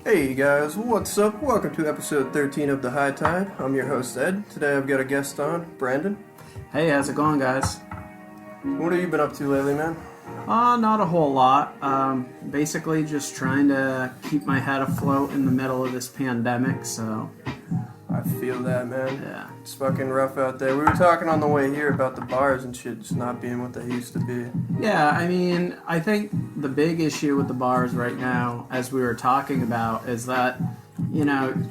Hey guys, what's up? Welcome to episode 13 of the Hightide. I'm your host Ed. Today I've got a guest on, Brandon. Hey, how's it going, guys? What have you been up to lately, man? Not a whole lot. Basically just trying to keep my head afloat in the middle of this pandemic, so... I feel that, man. Yeah. It's fucking rough out there. We were talking on the way here about the bars and shit just not being what they used to be. Yeah, I mean, I think the big issue with the bars right now, as we were talking about, is that,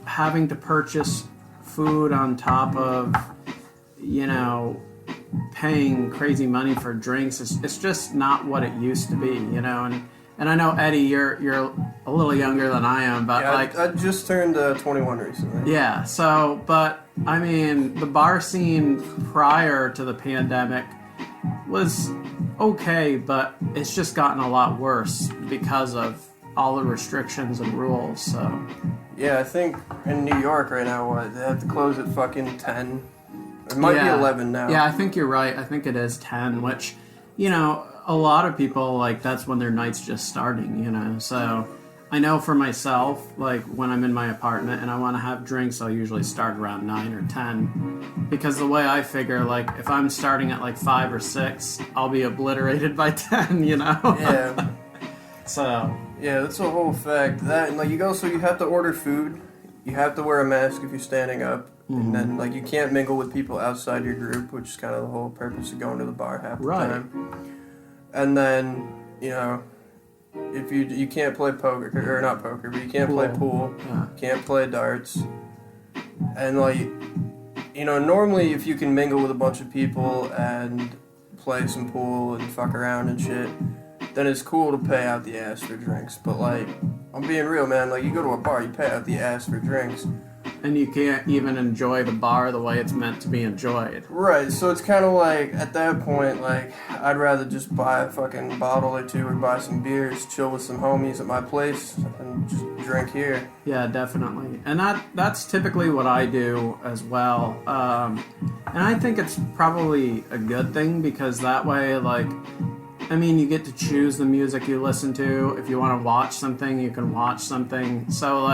having to purchase food on top of, paying crazy money for drinks, it's just not what it used to be, And I know, Eddie, you're a little younger than I am, but yeah, I just turned 21 recently. Yeah, so, but, I mean, the bar scene prior to the pandemic was okay, but it's just gotten a lot worse because of all the restrictions and rules, so... Yeah, I think in New York right now, they have to close at fucking 10. It might be 11 now. Yeah, I think you're right. I think it is 10, which, a lot of people, that's when their night's just starting, so I know for myself, when I'm in my apartment and I want to have drinks, I'll usually start around 9 or 10, because the way I figure, if I'm starting at 5 or 6, I'll be obliterated by 10, Yeah. So... Yeah, that's a whole fact. That, and you have to order food, you have to wear a mask if you're standing up, and then, you can't mingle with people outside your group, which is kind of the whole purpose of going to the bar half the time. And then, if you can't play poker, or not poker, but you can't play pool, can't play darts, and, normally if you can mingle with a bunch of people and play some pool and fuck around and shit, then it's cool to pay out the ass for drinks. But, I'm being real, man, you go to a bar, you pay out the ass for drinks. And you can't even enjoy the bar the way it's meant to be enjoyed. Right, so it's kind of at that point, I'd rather just buy a fucking bottle or two or buy some beers, chill with some homies at my place, and just drink here. Yeah, definitely. And that's typically what I do as well. And I think it's probably a good thing, because that way, you get to choose the music you listen to. If you want to watch something, you can watch something. So,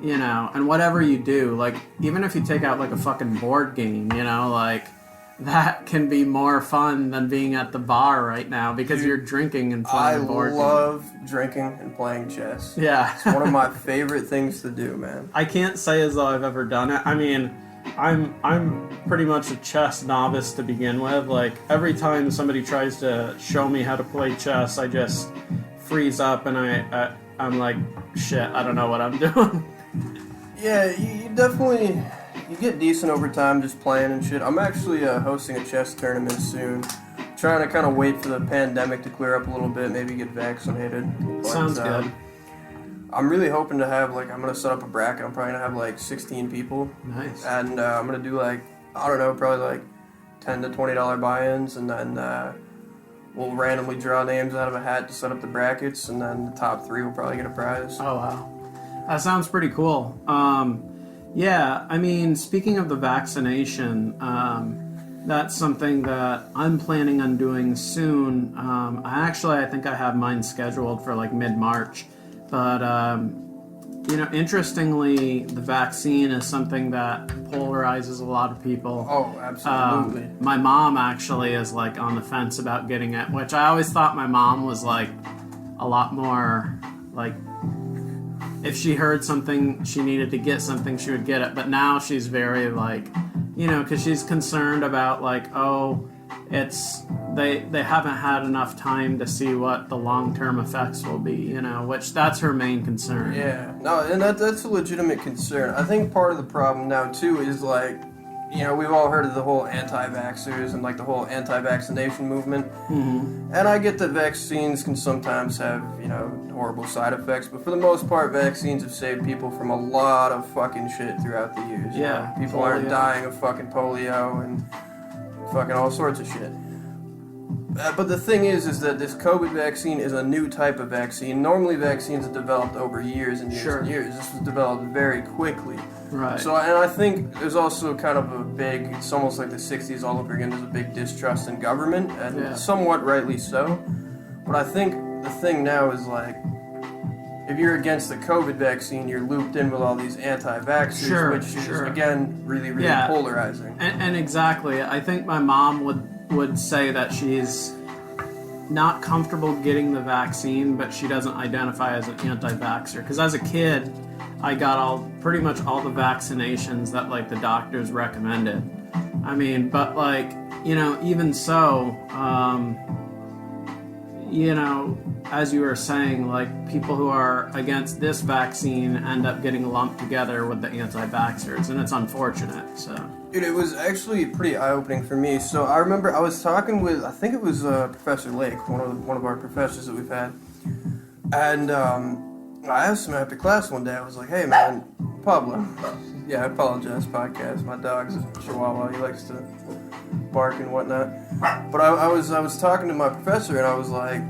and whatever you do, even if you take out, a fucking board game, that can be more fun than being at the bar right now, because you're drinking and playing a board game. I love drinking and playing chess. Yeah. It's one of my favorite things to do, man. I can't say as though I've ever done it. I mean, I'm pretty much a chess novice to begin with. Every time somebody tries to show me how to play chess, I just freeze up and I'm like, shit, I don't know what I'm doing. Yeah, you definitely, you get decent over time just playing and shit. I'm actually hosting a chess tournament soon. Trying to kind of wait for the pandemic to clear up a little bit, maybe get vaccinated. But, Sounds good. I'm really hoping to have, I'm going to set up a bracket. I'm probably going to have, 16 people. Nice. And I'm going to do, I don't know, probably, $10 to $20 buy-ins. And then we'll randomly draw names out of a hat to set up the brackets. And then the top 3 will probably get a prize. Oh, wow. That sounds pretty cool. Speaking of the vaccination, that's something that I'm planning on doing soon. I think I have mine scheduled for, mid-March. But, interestingly, the vaccine is something that polarizes a lot of people. Oh, absolutely. My mom actually is, on the fence about getting it, which I always thought my mom was, a lot more, if she heard something, she needed to get something, she would get it. But now she's very, because she's concerned about, it's... They haven't had enough time to see what the long-term effects will be, which that's her main concern. Yeah, no, and that's a legitimate concern. I think part of the problem now, too, is, we've all heard of the whole anti-vaxxers and, the whole anti-vaccination movement. Mm-hmm. And I get that vaccines can sometimes have, horrible side effects, but for the most part, vaccines have saved people from a lot of fucking shit throughout the years. Yeah. People aren't dying of fucking polio and fucking all sorts of shit. But the thing is that this COVID vaccine is a new type of vaccine. Normally vaccines are developed over years and years and years. This was developed very quickly. Right. So, and I think there's also kind of a big, it's almost like the 60s all over again, there's a big distrust in government, and somewhat rightly so. But I think the thing now is if you're against the COVID vaccine, you're looped in with all these anti-vaxxers, which is, again, really, really polarizing. And exactly. I think my mom would say that she's not comfortable getting the vaccine, but she doesn't identify as an anti-vaxxer. Because as a kid, I got pretty much all the vaccinations that, like, the doctors recommended. I mean, but, like, you know, even so, you know, as you were saying, like, people who are against this vaccine end up getting lumped together with the anti-vaxxers, and it's unfortunate, so. Dude, it was actually pretty eye-opening for me. So I remember I was talking with, I think it was Professor Lake, one of our professors that we've had, and I asked him after class one day, I was like, hey man, Pablo, yeah, I apologize, podcast, my dog's a chihuahua, he likes to bark and whatnot, but I was talking to my professor and I was like,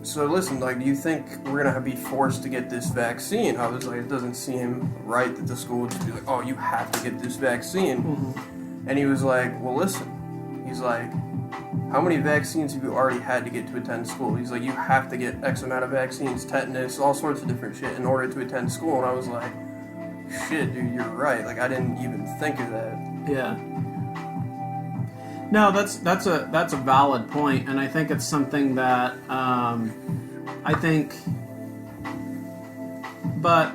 so listen, like, do you think we're gonna be forced to get this vaccine? I was like, it doesn't seem right that the school would just be like, oh, you have to get this vaccine. Mm-hmm. And he was like, well, listen, he's like, how many vaccines have you already had to get to attend school? He's like, you have to get X amount of vaccines, tetanus, all sorts of different shit in order to attend school. And I was like, shit, dude, you're right. Like, I didn't even think of that. Yeah. No, that's a valid point, and I think it's something that I think, but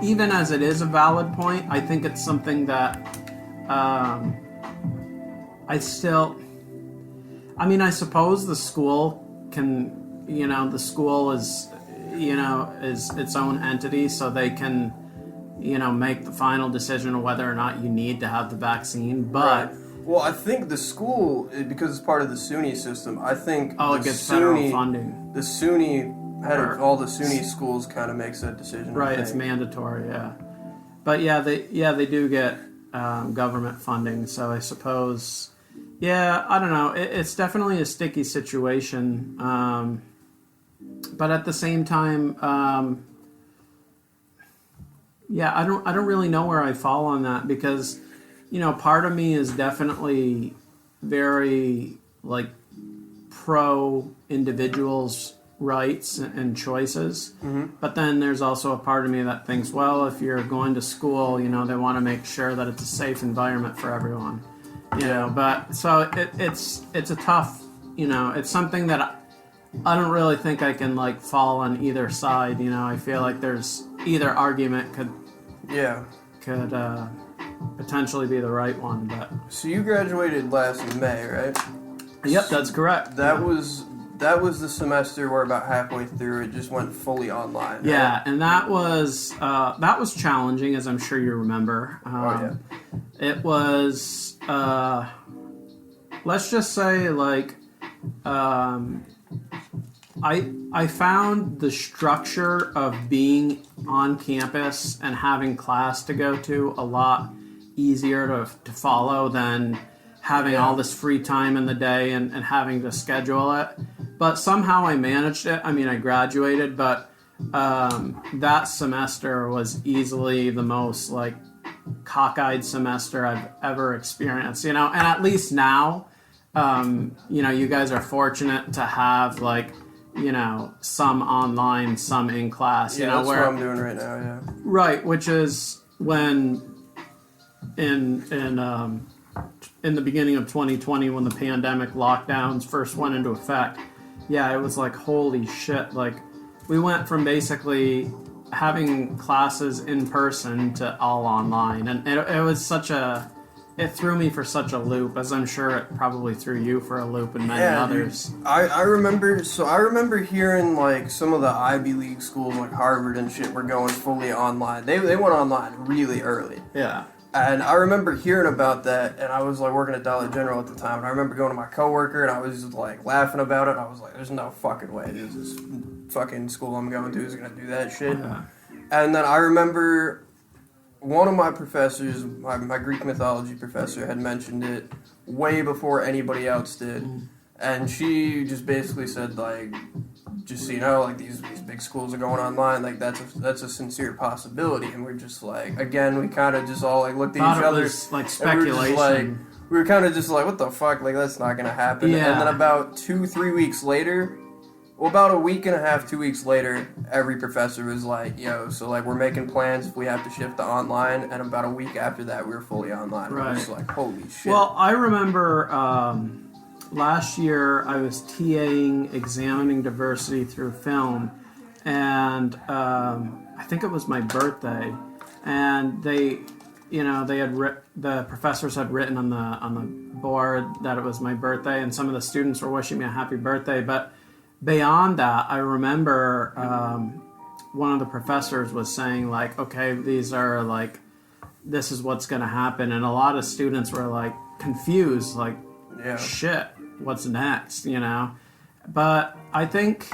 even as it is a valid point, I think it's something that I suppose the school can, you know, the school is its own entity, so they can, you know, make the final decision of whether or not you need to have the vaccine, but. Right. Well, I think the school, because it's part of the SUNY system, I think it gets federal funding. The SUNY, head of all the SUNY schools kind of makes that decision. Right, it's mandatory, yeah. But they do get government funding, so I suppose, I don't know, it's definitely a sticky situation, but at the same time, I don't really know where I fall on that, because, you know, part of me is definitely very, like, pro individuals' rights and choices. Mm-hmm. But then there's also a part of me that thinks, well, if you're going to school, you know, they want to make sure that it's a safe environment for everyone. You know, but so it's a tough, you know, it's something that I don't really think I can, like, fall on either side. You know, I feel like there's either argument could potentially be the right one, but. So you graduated last May, right? Yep, that's correct. That was the semester where about halfway through it just went fully online. Yeah, right? And that was challenging, as I'm sure you remember. It was, let's just say, like, I found the structure of being on campus and having class to go to a lot easier to follow than having all this free time in the day and having to schedule it. But somehow I managed it. I mean, I graduated, but that semester was easily the most, like, cockeyed semester I've ever experienced, you know, and at least now, you know, you guys are fortunate to have, like, you know, some online, some in class, you know, that's what I'm doing right now, yeah. Right, which is when in the beginning of 2020, when the pandemic lockdowns first went into effect, it was like, holy shit, like, we went from basically having classes in person to all online, and it was it threw me for such a loop, as I'm sure it probably threw you for a loop and many others. Dude, I remember hearing, like, some of the Ivy League schools like Harvard and shit were going fully online. They went online really early. Yeah. And I remember hearing about that, and I was, like, working at Dollar General at the time, and I remember going to my coworker, and I was just, like, laughing about it, and I was like, there's no fucking way this fucking school I'm going to is going to do that shit. Yeah. And then I remember one of my professors, my Greek mythology professor, had mentioned it way before anybody else did. And she just basically said, like, just so you know, like, these big schools are going online, like, that's a sincere possibility. And we're just like, again, we kind of just all, like, looked at each other. Like speculation. We were kind of just like, what the fuck, like, that's not going to happen. Yeah. And then about 2-3 weeks later, Well, about a week and a half, 2 weeks later, every professor was like, yo, so like we're making plans if we have to shift to online, and about a week after that, we were fully online. Right. It was like, holy shit. Well, I remember last year I was TAing examining diversity through film, and I think it was my birthday, and they had the professors had written on the board that it was my birthday, and some of the students were wishing me a happy birthday. But beyond that, I remember one of the professors was saying like, okay, these are like, this is what's going to happen, and a lot of students were like confused, like, shit, what's next, But I think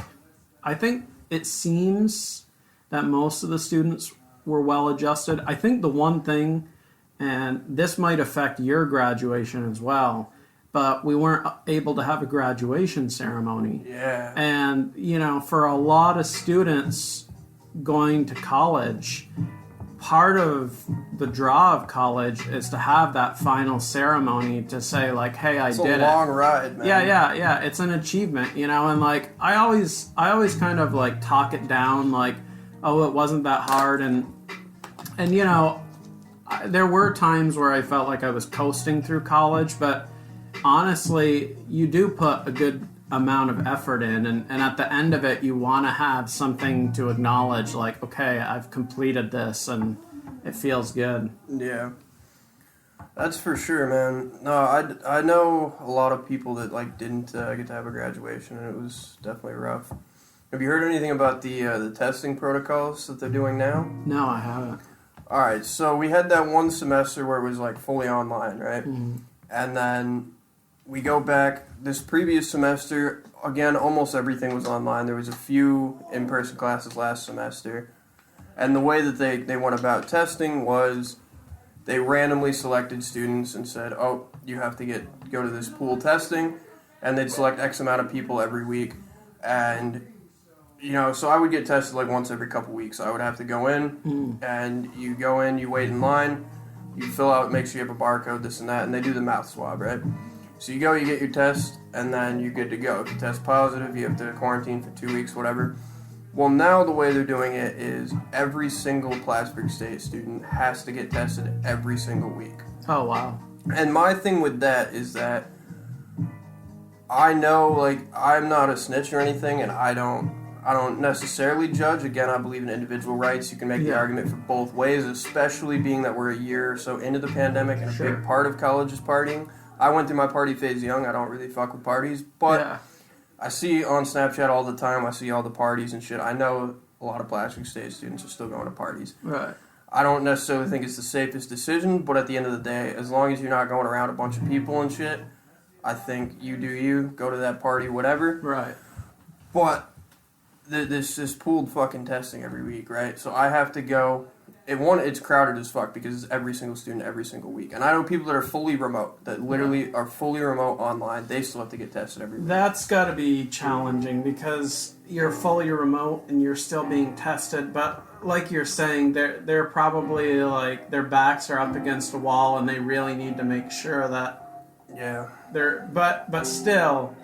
it seems that most of the students were well adjusted. I think the one thing, and this might affect your graduation as well, but we weren't able to have a graduation ceremony. Yeah. And, for a lot of students going to college, part of the draw of college is to have that final ceremony to say like, hey, I did it. It's a long ride, man. Yeah. It's an achievement, and like I always kind of like talk it down like, oh, it wasn't that hard, and there were times where I felt like I was coasting through college, but honestly, you do put a good amount of effort in, and at the end of it, you want to have something to acknowledge, like, okay, I've completed this, and it feels good. Yeah. That's for sure, man. No, I know a lot of people that like didn't get to have a graduation, and it was definitely rough. Have you heard anything about the testing protocols that they're doing now? No, I haven't. All right, so we had that one semester where it was like fully online, right? Mm-hmm. And then we go back this previous semester, again, almost everything was online. There was a few in-person classes last semester. And the way that they went about testing was they randomly selected students and said, oh, you have to go to this pool testing, and they'd select X amount of people every week. And so I would get tested like once every couple weeks. I would have to go in, and you go in, you wait in line, you fill out, make sure you have a barcode, this and that, and they do the mouth swab, right? So you go, you get your test, and then you're good to go. If you test positive, you have to quarantine for 2 weeks, whatever. Well, now the way they're doing it is every single Plattsburgh State student has to get tested every single week. Oh, wow. And my thing with that is that I know, like, I'm not a snitch or anything, and I don't necessarily judge. Again, I believe in individual rights. You can make the argument for both ways, especially being that we're a year or so into the pandemic, and a big part of college is partying. I went through my party phase young. I don't really fuck with parties, but I see on Snapchat all the time. I see all the parties and shit. I know a lot of Plattsburgh State students are still going to parties. Right. I don't necessarily think it's the safest decision, but at the end of the day, as long as you're not going around a bunch of people and shit, I think you do you. Go to that party, whatever. Right. But this pooled fucking testing every week, right? So I have to go. It's crowded as fuck because it's every single student every single week. And I know people that are fully remote, that literally are fully remote online. They still have to get tested every week. That's got to be challenging because you're fully remote and you're still being tested. But like you're saying, they're probably like their backs are up against a wall and they really need to make sure that they're. But still,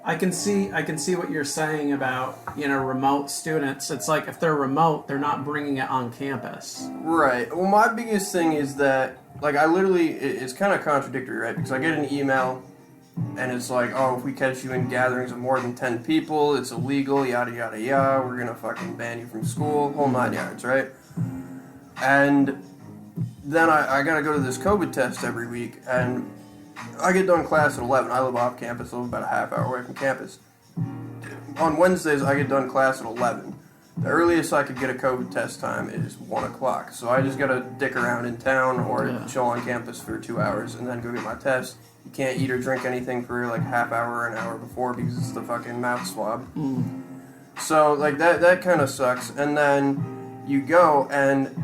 I can see what you're saying about, remote students. It's like if they're remote, they're not bringing it on campus. Right. Well, my biggest thing is that, like, it's kind of contradictory, right? Because I get an email, and it's like, oh, if we catch you in gatherings of more than 10 people, it's illegal, yada, yada, yada. We're going to fucking ban you from school, whole 9 yards, right? And then I got to go to this COVID test every week, and I get done class at 11. I live off campus. I live about a half hour away from campus. On Wednesdays, I get done class at 11. The earliest I could get a COVID test time is 1 o'clock. So I just got to dick around in town or chill on campus for 2 hours and then go get my test. You can't eat or drink anything for like half hour or an hour before because it's the fucking mouth swab. So like that kind of sucks. And then you go, and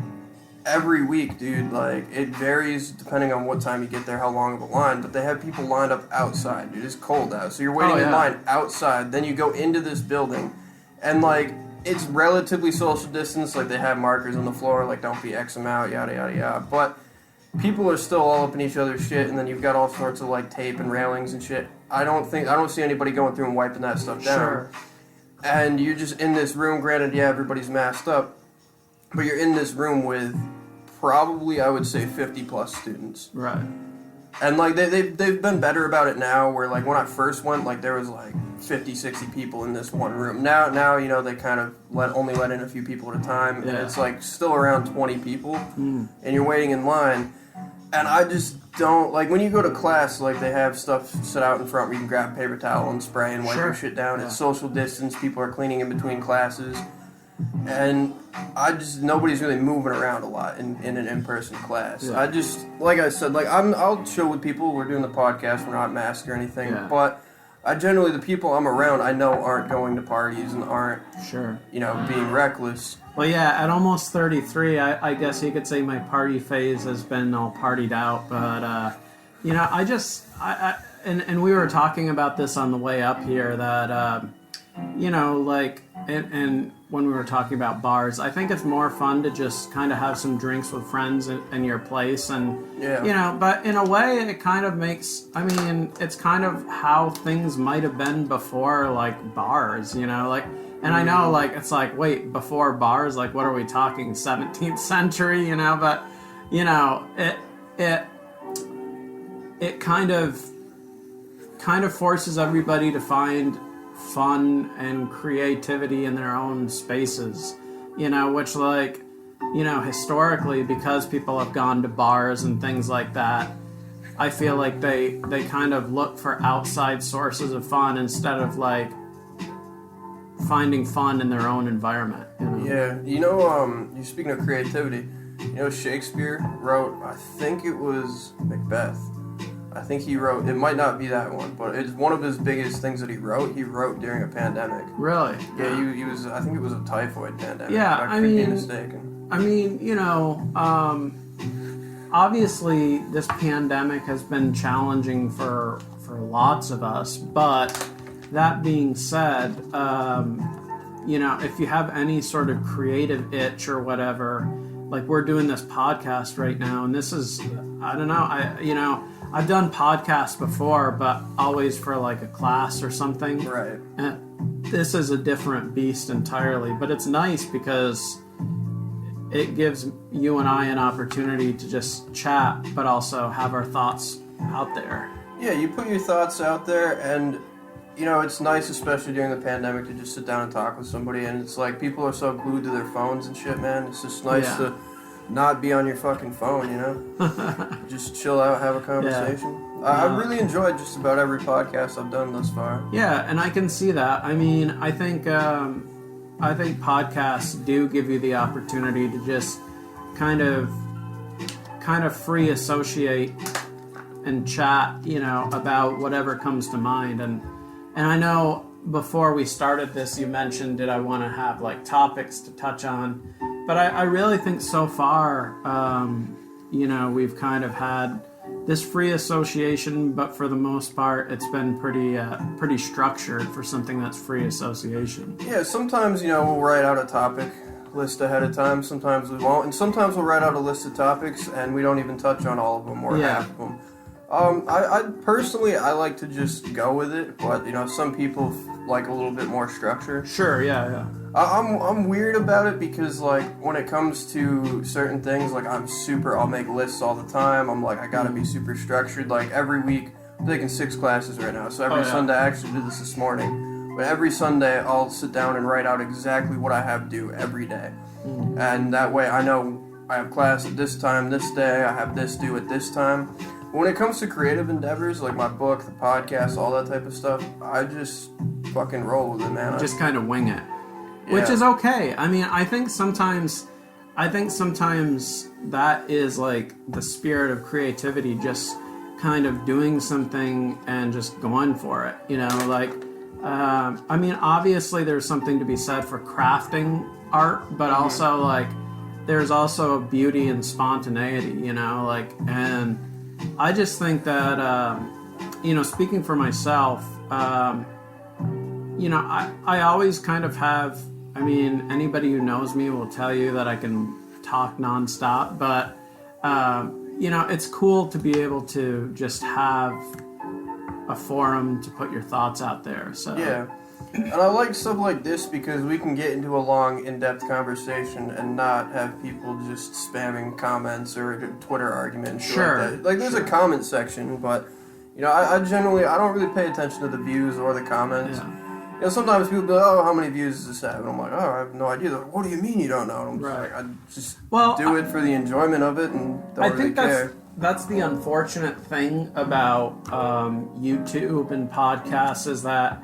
every week, dude, like, it varies depending on what time you get there, how long of a line, but they have people lined up outside, dude. It's cold out, so you're waiting in line outside, then you go into this building, and, like, it's relatively social distance, like, they have markers on the floor, like, don't be X amount, yada, yada, yada, but people are still all up in each other's shit, and then you've got all sorts of, like, tape and railings and shit. I don't see anybody going through and wiping that stuff down. Sure. and you're just in this room. Granted, yeah, everybody's masked up, but you're in this room with probably, I would say, 50 plus students. Right. And like they've been better about it now, where like when I first went, like there was like 50, 60 people in this one room. Now you know, they kind of only let in a few people at a time, and it's like still around 20 people, and you're waiting in line. And I just don't like when you go to class, like they have stuff set out in front where you can grab a paper towel and spray and wipe your shit down. It's social distance. People are cleaning in between classes. And nobody's really moving around a lot in an in-person class. Yeah. I just, like I said, like I'll chill with people. We're doing the podcast. We're not masked or anything. Yeah. But I generally, the people I'm around, I know aren't going to parties and aren't, being reckless. Well, yeah, at almost 33, I guess you could say my party phase has been all partied out. But, and we were talking about this on the way up here that, and when we were talking about bars, I think it's more fun to just kind of have some drinks with friends in your place. And, but in a way it kind of makes, it's kind of how things might have been before, like, bars, and I know, like, it's like, wait, before bars, like, what are we talking, 17th century, but, it kind of forces everybody to find fun and creativity in their own spaces, which, like, historically, because people have gone to bars and things like that, I feel like they kind of look for outside sources of fun instead of, like, finding fun in their own environment. Yeah, you're speaking of creativity, Shakespeare wrote, I think it was Macbeth. I think he wrote, it might not be that one, but it's one of his biggest things that he wrote during a pandemic. Really? Yeah, he was, I think it was a typhoid pandemic. Yeah, I could be mistaken. Obviously this pandemic has been challenging for lots of us, but that being said, if you have any sort of creative itch or whatever, like we're doing this podcast right now, and this is, I don't know, I've done podcasts before, but always for like a class or something. Right. And this is a different beast entirely, but it's nice because it gives you and I an opportunity to just chat, but also have our thoughts out there. Yeah, you put your thoughts out there, and it's nice, especially during the pandemic, to just sit down and talk with somebody. And it's like people are so glued to their phones and shit, man. It's just nice to not be on your fucking phone, Just chill out, have a conversation. Yeah. I've really enjoyed just about every podcast I've done thus far. Yeah, and I can see that. I think podcasts do give you the opportunity to just kind of free associate and chat, about whatever comes to mind. And I know before we started this, you mentioned, did I want to have like topics to touch on? But I really think so far, we've kind of had this free association, but for the most part, it's been pretty structured for something that's free association. Yeah, sometimes, we'll write out a topic list ahead of time. Sometimes we won't. And sometimes we'll write out a list of topics and we don't even touch on all of them or half of them. I personally, I like to just go with it, but, some people like a little bit more structure. Sure, yeah. I'm weird about it because, like, when it comes to certain things, like, I'll make lists all the time. I'm like, I gotta be super structured. Like, every week, I'm taking 6 classes right now, so every Sunday, I actually did this morning, but every Sunday, I'll sit down and write out exactly what I have to do every day. And that way, I know I have class at this time, this day, I have this due at this time. When it comes to creative endeavors, like my book, the podcast, all that type of stuff, I just fucking roll with it, man. Just kind of wing it. Which is okay. I think sometimes that is like the spirit of creativity, just kind of doing something and just going for it, obviously there's something to be said for crafting art, but also like there's also a beauty in spontaneity, and I just think that, speaking for myself, I always kind of have, anybody who knows me will tell you that I can talk nonstop, but, it's cool to be able to just have a forum to put your thoughts out there. So yeah. And I like stuff like this because we can get into a long, in-depth conversation and not have people just spamming comments or a Twitter argument and shit like that. Like, there's a comment section, but, you know, I don't really pay attention to the views or the comments. Yeah. You know, sometimes people be like, oh, how many views does this have? And I'm like, oh, I have no idea. They're like, what do you mean you don't know? And I'm just like, do it for the enjoyment of it and don't really care. That's the unfortunate thing about YouTube and podcasts is that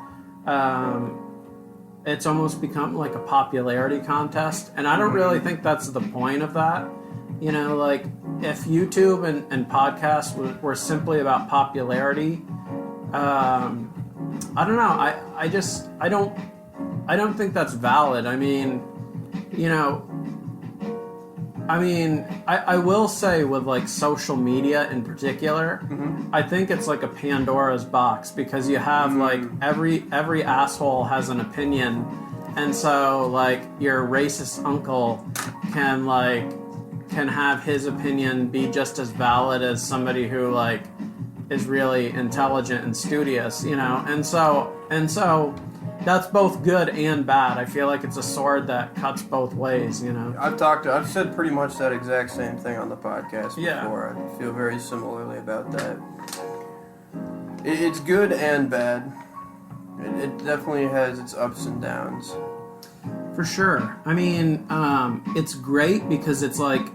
it's almost become like a popularity contest. And I don't really think that's the point of that. You know, like, if YouTube and podcasts were simply about popularity, I don't know. I don't think that's valid. I mean, you know, I will say with like social media in particular, I think it's like a Pandora's box because you have like every asshole has an opinion, and so like your racist uncle can have his opinion be just as valid as somebody who like is really intelligent and studious, you know, and so that's both good and bad. I feel like it's a sword that cuts both ways, you know. I've said pretty much that exact same thing on the podcast before. I feel very similarly about that. It's good and bad. It definitely has its ups and downs. For sure. I mean, it's great because it's like,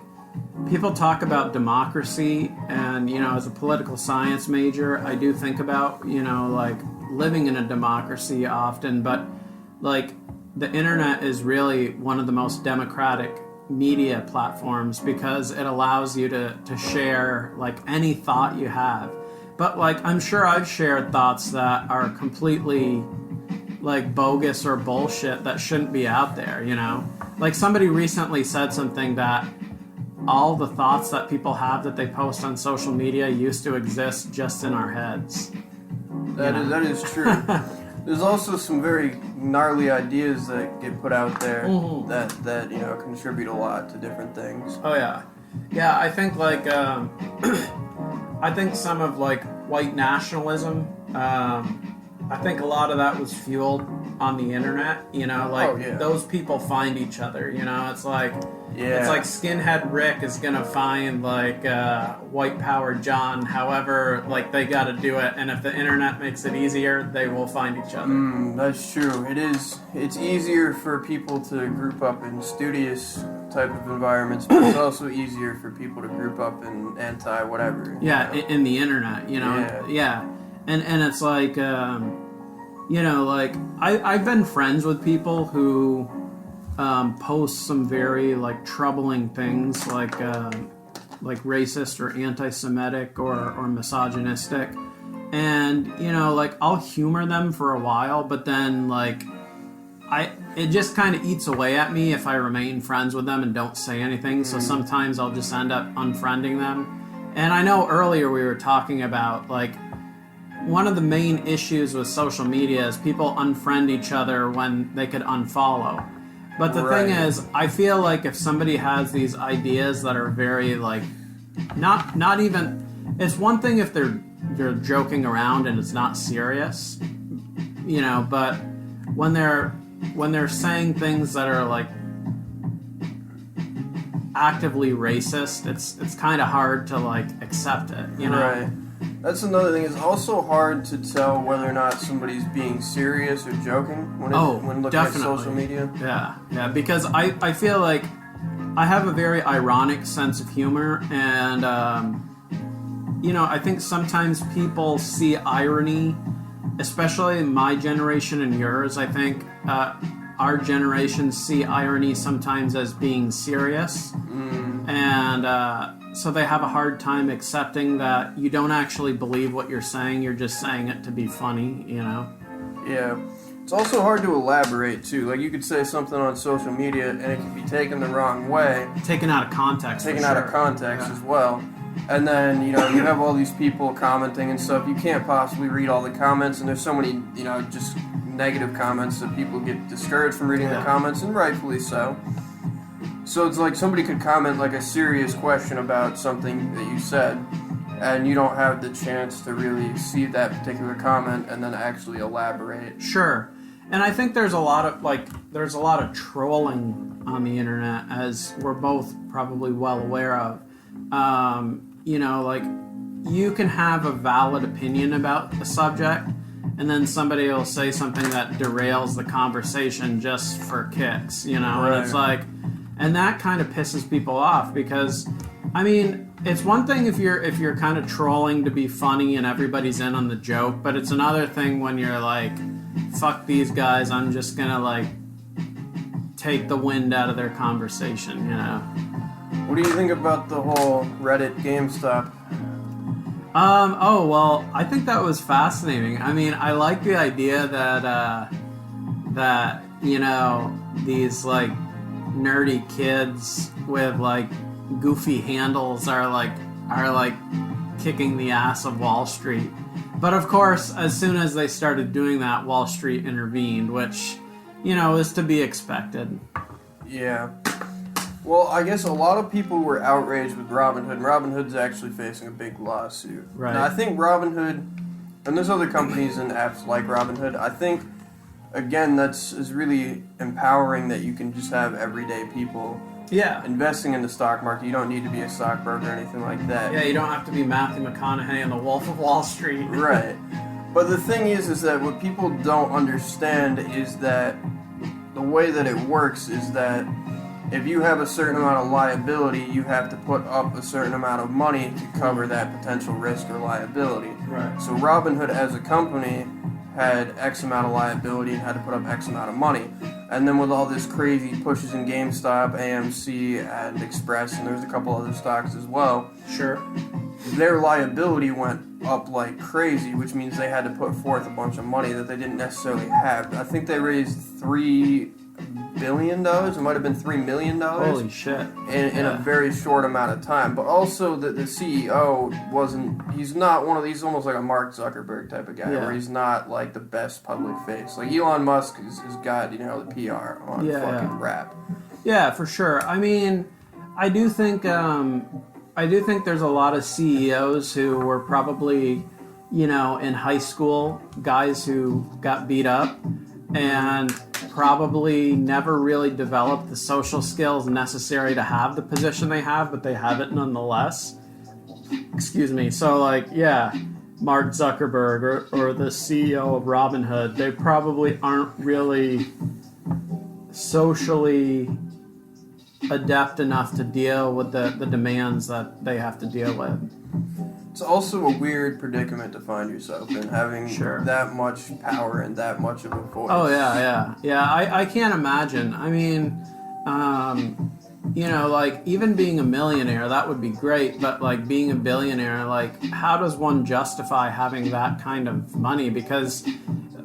people talk about democracy, and, you know, as a political science major, I do think about, you know, like, living in a democracy often, but, like, the internet is really one of the most democratic media platforms because it allows you to share, like, any thought you have. But, like, I'm sure I've shared thoughts that are completely, like, bogus or bullshit that shouldn't be out there, you know? Like, somebody recently said something that all the thoughts that people have that they post on social media used to exist just in our heads. That is true. There's also some very gnarly ideas that get put out there that you know contribute a lot to different things. Oh yeah, yeah. I think like I think some of like white nationalism. I think a lot of that was fueled on the internet. You know, like those people find each other. You know, it's like. Yeah. It's like Skinhead Rick is gonna find like White Power John, however, like they gotta do it, and if the internet makes it easier, they will find each other. That's true. It's easier for people to group up in studious type of environments, but it's also easier for people to group up in anti-whatever. Yeah, you know? In the internet, you know. Yeah. And it's like, you know, like I've been friends with people who post some very like troubling things like racist or anti-Semitic or misogynistic, and you know like I'll humor them for a while, but then like it just kind of eats away at me if I remain friends with them and don't say anything. So sometimes I'll just end up unfriending them. And I know earlier we were talking about like one of the main issues with social media is people unfriend each other when they could unfollow. But the thing is, I feel like if somebody has these ideas that are very like, not even, it's one thing if they're joking around and it's not serious, you know. But when they're saying things that are like actively racist, it's kind of hard to like accept it, you know. Right. That's another thing. It's also hard to tell whether or not somebody's being serious or joking when looking at social media. Yeah, because I feel like I have a very ironic sense of humor, and you know, I think sometimes people see irony, especially my generation and yours. I think our generation see irony sometimes as being serious, and so they have a hard time accepting that you don't actually believe what you're saying, you're just saying it to be funny, you know? Yeah. It's also hard to elaborate, too. Like, you could say something on social media, and it could be taken the wrong way. Taken out of context, as well. And then, you know, you have all these people commenting and stuff. You can't possibly read all the comments, and there's so many, you know, just negative comments that people get discouraged from reading the comments, and rightfully so. So it's like somebody could comment like a serious question about something that you said, and you don't have the chance to really see that particular comment and then actually elaborate. Sure. And I think there's a lot of trolling on the internet, as we're both probably well aware of. Like, you can have a valid opinion about a subject, and then somebody will say something that derails the conversation just for kicks, Right. And it's like, and that kind of pisses people off, because, I mean, it's one thing if you're kind of trolling to be funny and everybody's in on the joke, but it's another thing when you're like, fuck these guys, I'm just gonna like take the wind out of their conversation, What do you think about the whole Reddit GameStop? Oh, well, I think that was fascinating. I mean, I like the idea that these like nerdy kids with like goofy handles are like kicking the ass of Wall Street. But of course, as soon as they started doing that, Wall Street intervened, which, is to be expected. Yeah. Well, I guess a lot of people were outraged with Robinhood, and Robinhood's actually facing a big lawsuit. Right. Now, I think Robinhood, and there's other companies and apps like Robinhood, I think, again, is really empowering that you can just have everyday people investing in the stock market. You don't need to be a stockbroker or anything like that. Yeah, you don't have to be Matthew McConaughey and the Wolf of Wall Street. Right. But the thing is that what people don't understand is that the way that it works is that if you have a certain amount of liability, you have to put up a certain amount of money to cover that potential risk or liability. Right. So Robinhood as a company had X amount of liability and had to put up X amount of money. And then with all this crazy pushes in GameStop, AMC, and Express, and there's a couple other stocks as well. Sure. Their liability went up like crazy, which means they had to put forth a bunch of money that they didn't necessarily have. I think they raised $3 billion. It might have been $3 million. Holy shit. In a very short amount of time. But also the CEO he's not one of these, almost like a Mark Zuckerberg type of guy, where he's not like the best public face. Like Elon Musk has got, the PR on fucking rap. Yeah, for sure. I mean, I do think there's a lot of CEOs who were probably, in high school, guys who got beat up and probably never really developed the social skills necessary to have the position they have, but they have it nonetheless. Excuse me. So, Mark Zuckerberg or the CEO of Robinhood, they probably aren't really socially adept enough to deal with the demands that they have to deal with. It's also a weird predicament to find yourself in, having that much power and that much of a voice. Oh, yeah. I can't imagine. I mean, even being a millionaire, that would be great, but, being a billionaire, how does one justify having that kind of money? Because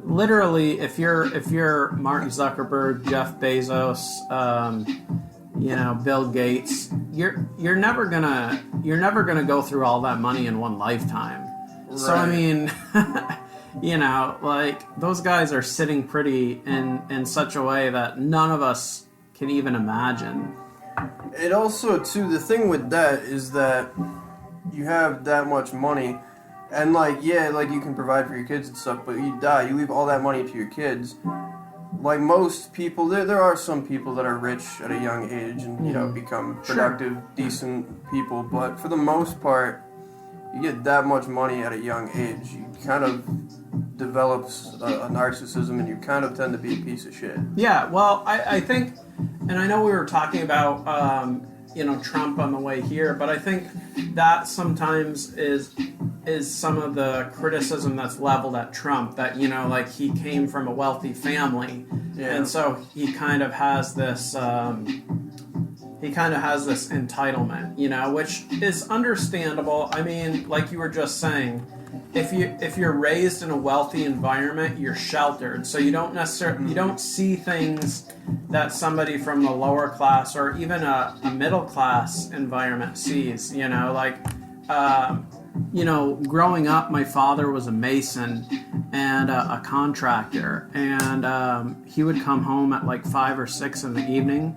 literally, if you're Mark Zuckerberg, Jeff Bezos, Bill Gates, you're never gonna go through all that money in one lifetime. Right. So I mean, those guys are sitting pretty in such a way that none of us can even imagine. It also, too, the thing with that is that you have that much money, and you can provide for your kids and stuff, but you die, you leave all that money to your kids. Like most people, there are some people that are rich at a young age and, become productive, decent people. But for the most part, you get that much money at a young age, you kind of develops a narcissism and you kind of tend to be a piece of shit. Yeah, well, I think, and I know we were talking about, Trump on the way here, but I think that sometimes is some of the criticism that's leveled at Trump, that, he came from a wealthy family, and so he kind of has this entitlement, which is understandable. I mean, like you were just saying, if you're raised in a wealthy environment, you're sheltered, so you don't see things that somebody from the lower class or even a middle class environment sees. Growing up, my father was a mason and a contractor, and he would come home at 5 or 6 in the evening,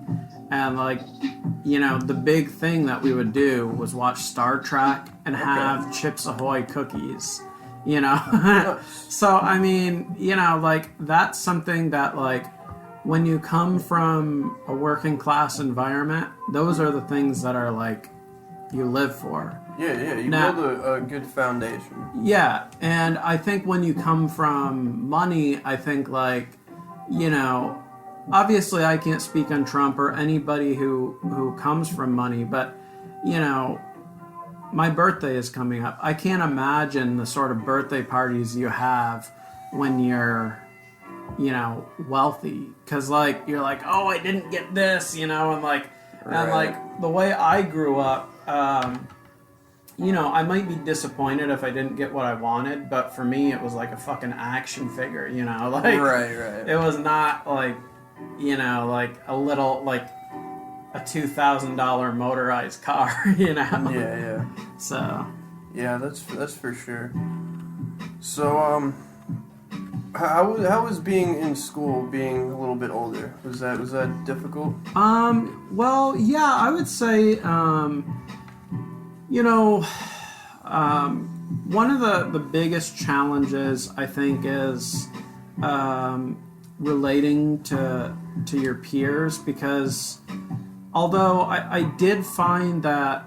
and the big thing that we would do was watch Star Trek and have Chips Ahoy cookies. you know. So I mean, you know, like that's something that like when you come from a working class environment, those are the things that are like you live for. Yeah, you build a good foundation. Yeah, and I think when you come from money, I think like, you know, obviously I can't speak on Trump or anybody who comes from money, but you know, my birthday is coming up. I can't imagine the sort of birthday parties you have when you're, you know, wealthy, because like you're like, oh, I didn't get this, you know, and like the way I grew up, you know, I might be disappointed if I didn't get what I wanted, but for me it was like a fucking action figure, you know, like it was not like, you know, like a little like a $2,000 motorized car, you know. Yeah. So. Yeah, that's for sure. So how was being in school, being a little bit older? Was that difficult? Well, yeah, I would say, you know, one of the biggest challenges I think is relating to your peers, because although I did find that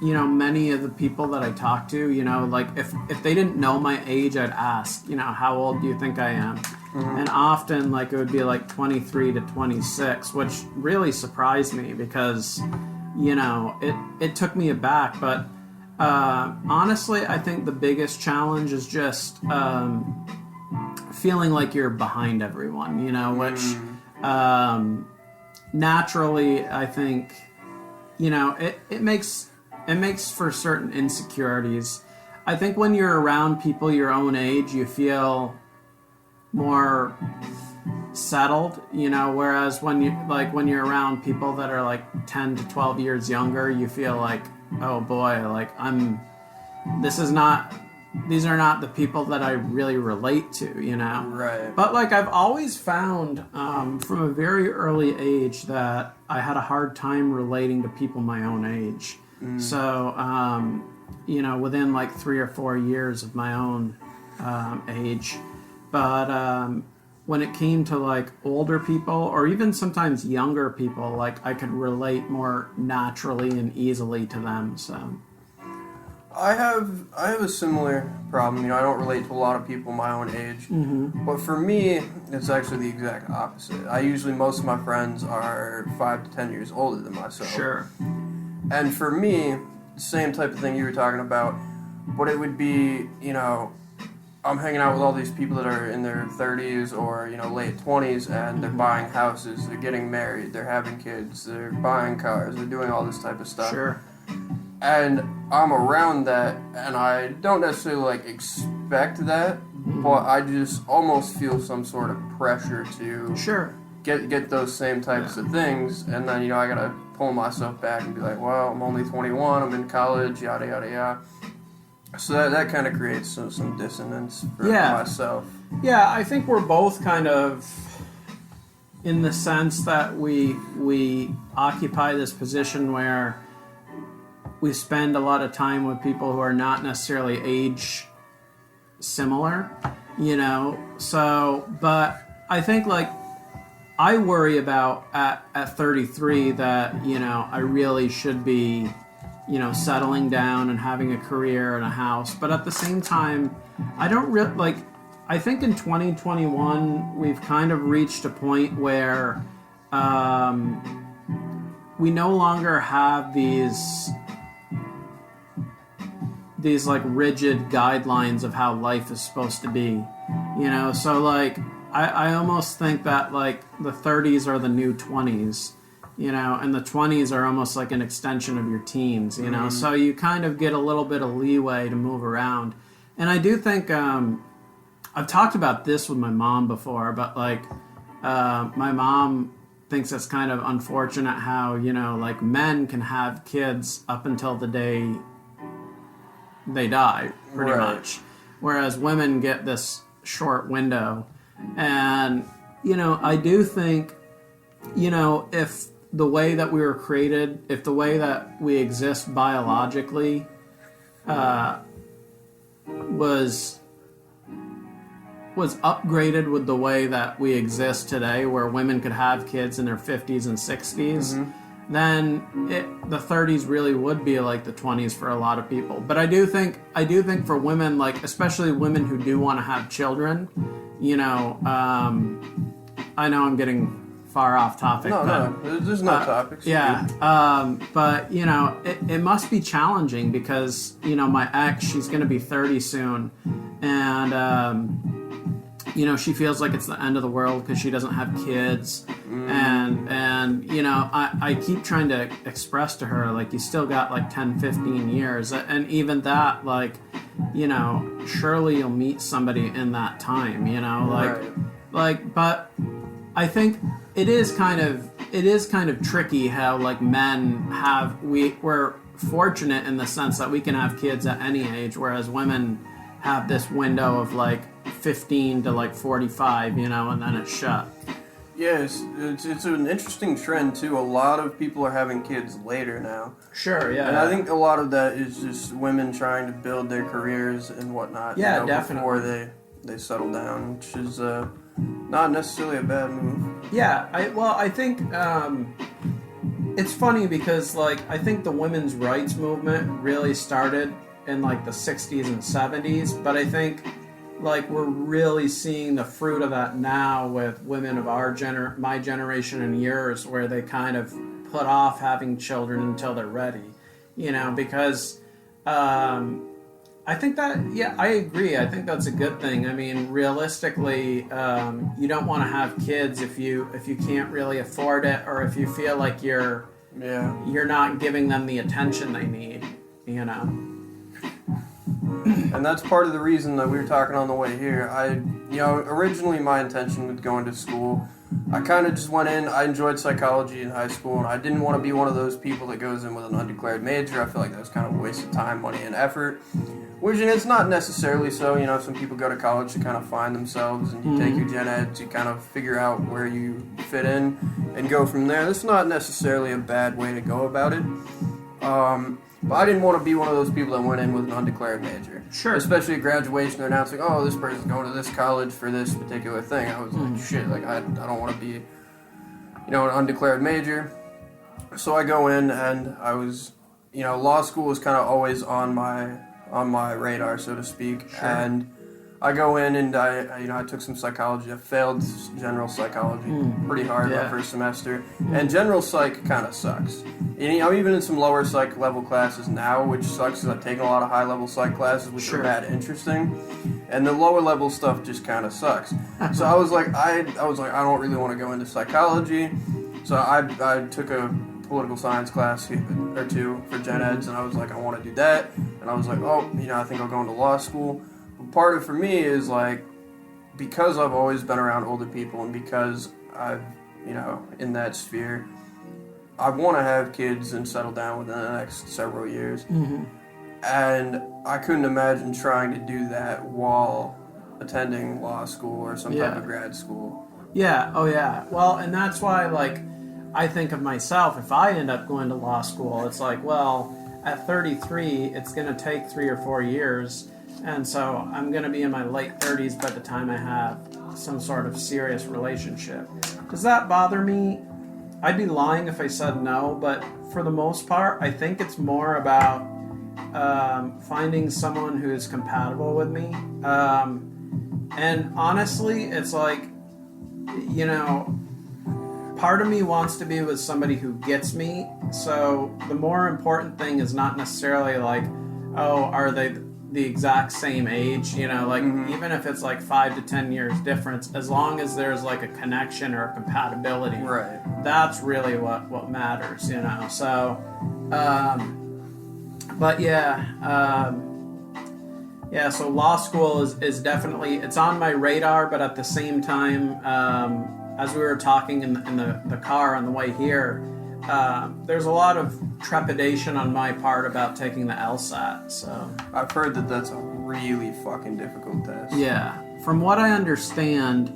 you know, many of the people that I talk to, you know, like if they didn't know my age, I'd ask, you know, how old do you think I am? Mm-hmm. And often like it would be like 23 to 26, which really surprised me because, you know, it took me aback. But honestly, I think the biggest challenge is just feeling like you're behind everyone, you know, which naturally I think, you know, it makes for certain insecurities. I think when you're around people your own age, you feel more settled, you know, whereas when you're around people that are like 10 to 12 years younger, you feel like, oh boy, like these are not the people that I really relate to, you know? Right. But like I've always found from a very early age that I had a hard time relating to people my own age. So, you know, within like 3 or 4 years of my own age. But when it came to like older people or even sometimes younger people, like I could relate more naturally and easily to them. So I have a similar problem. You know, I don't relate to a lot of people my own age. Mm-hmm. But for me, it's actually the exact opposite. Most of my friends are 5 to 10 years older than myself. Sure. And for me, same type of thing you were talking about, but it would be, you know, I'm hanging out with all these people that are in their 30s or, you know, late 20s, and they're buying houses, they're getting married, they're having kids, they're buying cars, they're doing all this type of stuff. Sure. And I'm around that, and I don't necessarily, like, expect that, but I just almost feel some sort of pressure to get those same types of things, and then, you know, I gotta pull myself back and be like, well, I'm only 21, I'm in college, yada, yada, yada. So that kind of creates some dissonance for myself. Yeah, I think we're both kind of in the sense that we occupy this position where we spend a lot of time with people who are not necessarily age similar, you know. So, but I think like I worry about at 33 that, you know, I really should be, you know, settling down and having a career and a house. But at the same time, I don't really, like, I think in 2021, we've kind of reached a point where we no longer have these like rigid guidelines of how life is supposed to be, you know. So like I almost think that like the 30s are the new 20s, you know, and the 20s are almost like an extension of your teens, you know. So you kind of get a little bit of leeway to move around. And I do think I've talked about this with my mom before, but like my mom thinks it's kind of unfortunate how, you know, like men can have kids up until the day they die, pretty much, whereas women get this short window. And, you know, I do think, you know, if the way that we were created, if the way that we exist biologically was upgraded with the way that we exist today, where women could have kids in their 50s and 60s, then the 30s really would be like the 20s for a lot of people. But I do think for women, like especially women who do want to have children, you know, I know I'm getting far off topic. No, there's no topics. Yeah, but you know, it must be challenging because you know my ex, she's going to be 30 soon, and you know she feels like it's the end of the world because she doesn't have kids, and you know I keep trying to express to her like you still got like 10, 15 years, and even that like you know surely you'll meet somebody in that time, you know like but I think it is kind of tricky how like men we're fortunate in the sense that we can have kids at any age, whereas women have this window of like 15 to like 45, you know, and then it's shut. Yes, it's an interesting trend too. A lot of people are having kids later now. Sure, yeah. And I think a lot of that is just women trying to build their careers and whatnot. Yeah, you know, definitely. Before they settle down, which is not necessarily a bad move. Yeah, I think it's funny because like I think the women's rights movement really started in like the 60s and 70s, but I think like we're really seeing the fruit of that now with women of my generation and yours, where they kind of put off having children until they're ready, you know, because I think that, yeah, I agree. I think that's a good thing. I mean, realistically, you don't want to have kids if you can't really afford it, or if you feel like you're not giving them the attention they need, you know. And that's part of the reason that we were talking on the way here. Originally my intention with going to school, I kind of just went in. I enjoyed psychology in high school, and I didn't want to be one of those people that goes in with an undeclared major. I feel like that was kind of a waste of time, money, and effort. Which, and it's not necessarily so. You know, some people go to college to kind of find themselves, and you take your gen ed to kind of figure out where you fit in and go from there. That's not necessarily a bad way to go about it. But I didn't want to be one of those people that went in with an undeclared major. Sure. Especially at graduation, they're announcing, oh, this person's going to this college for this particular thing. I was like, shit, like, I don't want to be, an undeclared major. So I go in, and I was, law school was kind of always on my radar, so to speak. Sure. And I go in, and I took some psychology. I failed general psychology pretty hard that first semester. And general psych kind of sucks. And, I'm even in some lower psych level classes now, which sucks because I've taken a lot of high level psych classes, which are bad interesting. And the lower level stuff just kind of sucks. So I was like, I don't really want to go into psychology. So I took a political science class or two for gen eds, and I was like, I want to do that. And I was like, I think I'll go into law school. But part of it for me is like, because I've always been around older people, and because I've, in that sphere, I want to have kids and settle down within the next several years. Mm-hmm. And I couldn't imagine trying to do that while attending law school or some type of grad school. Yeah, oh yeah. Well, and that's why, like, I think of myself, if I end up going to law school, it's like, well, at 33, it's going to take 3 or 4 years, and so I'm going to be in my late 30s by the time I have some sort of serious relationship. Does that bother me? I'd be lying if I said no, but for the most part, I think it's more about finding someone who is compatible with me. And honestly, it's like, part of me wants to be with somebody who gets me. So the more important thing is not necessarily like, oh, are they the exact same age? Even if it's like 5 to 10 years difference, as long as there's like a connection or a compatibility, right? That's really what matters, So, but so law school is definitely, it's on my radar, but at the same time, as we were talking in the car on the way here, there's a lot of trepidation on my part about taking the LSAT. So I've heard that that's a really fucking difficult test. Yeah, from what I understand,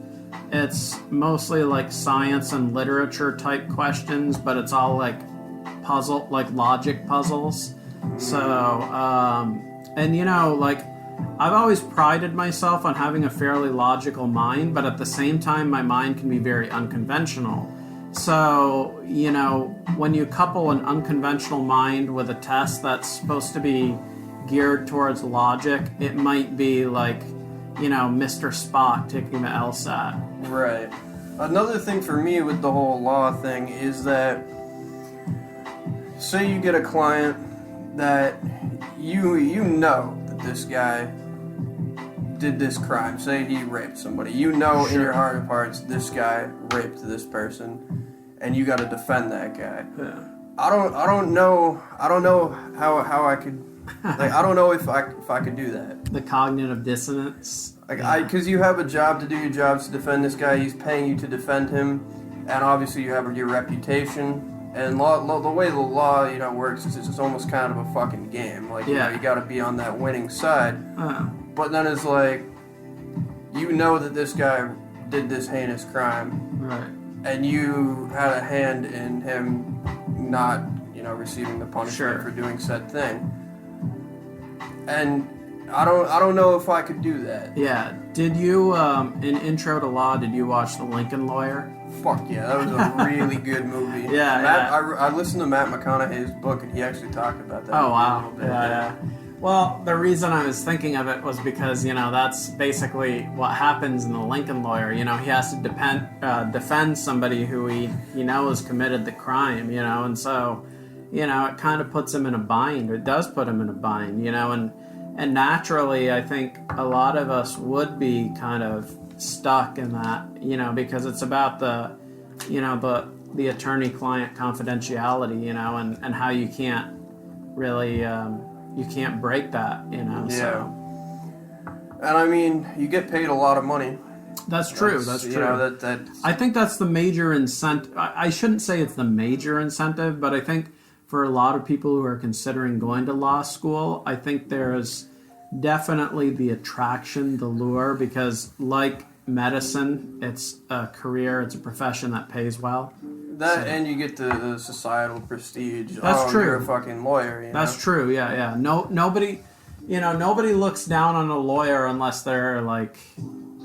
it's mostly like science and literature type questions, but it's all like logic puzzles. So, and I've always prided myself on having a fairly logical mind, but at the same time, my mind can be very unconventional. So, when you couple an unconventional mind with a test that's supposed to be geared towards logic, it might be like, Mr. Spock taking the LSAT. Right. Another thing for me with the whole law thing is that, say you get a client that you know that this guy did this crime. Say he raped somebody. In your heart of hearts, this guy raped this person, and you got to defend that guy. Yeah. I don't know how I could. Like, I don't know if I could do that. The cognitive dissonance. Because you have a job to do. Your job's to defend this guy. He's paying you to defend him, and obviously you have your reputation. And the way the law, works is it's almost kind of a fucking game. Like, you got to be on that winning side. But then it's like, that this guy did this heinous crime, right? And you had a hand in him not, receiving the punishment for doing said thing. And I don't know if I could do that. Yeah. Did you, in Intro to Law, did you watch The Lincoln Lawyer? Fuck yeah, that was a really good movie. I listened to Matt McConaughey's book, and he actually talked about that. Oh, wow. Yeah. Well, the reason I was thinking of it was because, that's basically what happens in The Lincoln Lawyer. He has to defend somebody who he knows committed the crime, and so, it kind of puts him in a bind. It does put him in a bind, and naturally, I think a lot of us would be kind of stuck in that, because it's about the attorney-client confidentiality, and how you can't really, you can't break that, Yeah. So. And I mean, you get paid a lot of money. That's true. That's true. I think that's the major incentive. I shouldn't say it's the major incentive, but I think for a lot of people who are considering going to law school, I think there's definitely the attraction, the lure, because like medicine, it's a career, it's a profession that pays well. And you get the societal prestige. That's true. You're a fucking lawyer. That's true. Yeah. Nobody looks down on a lawyer unless they're like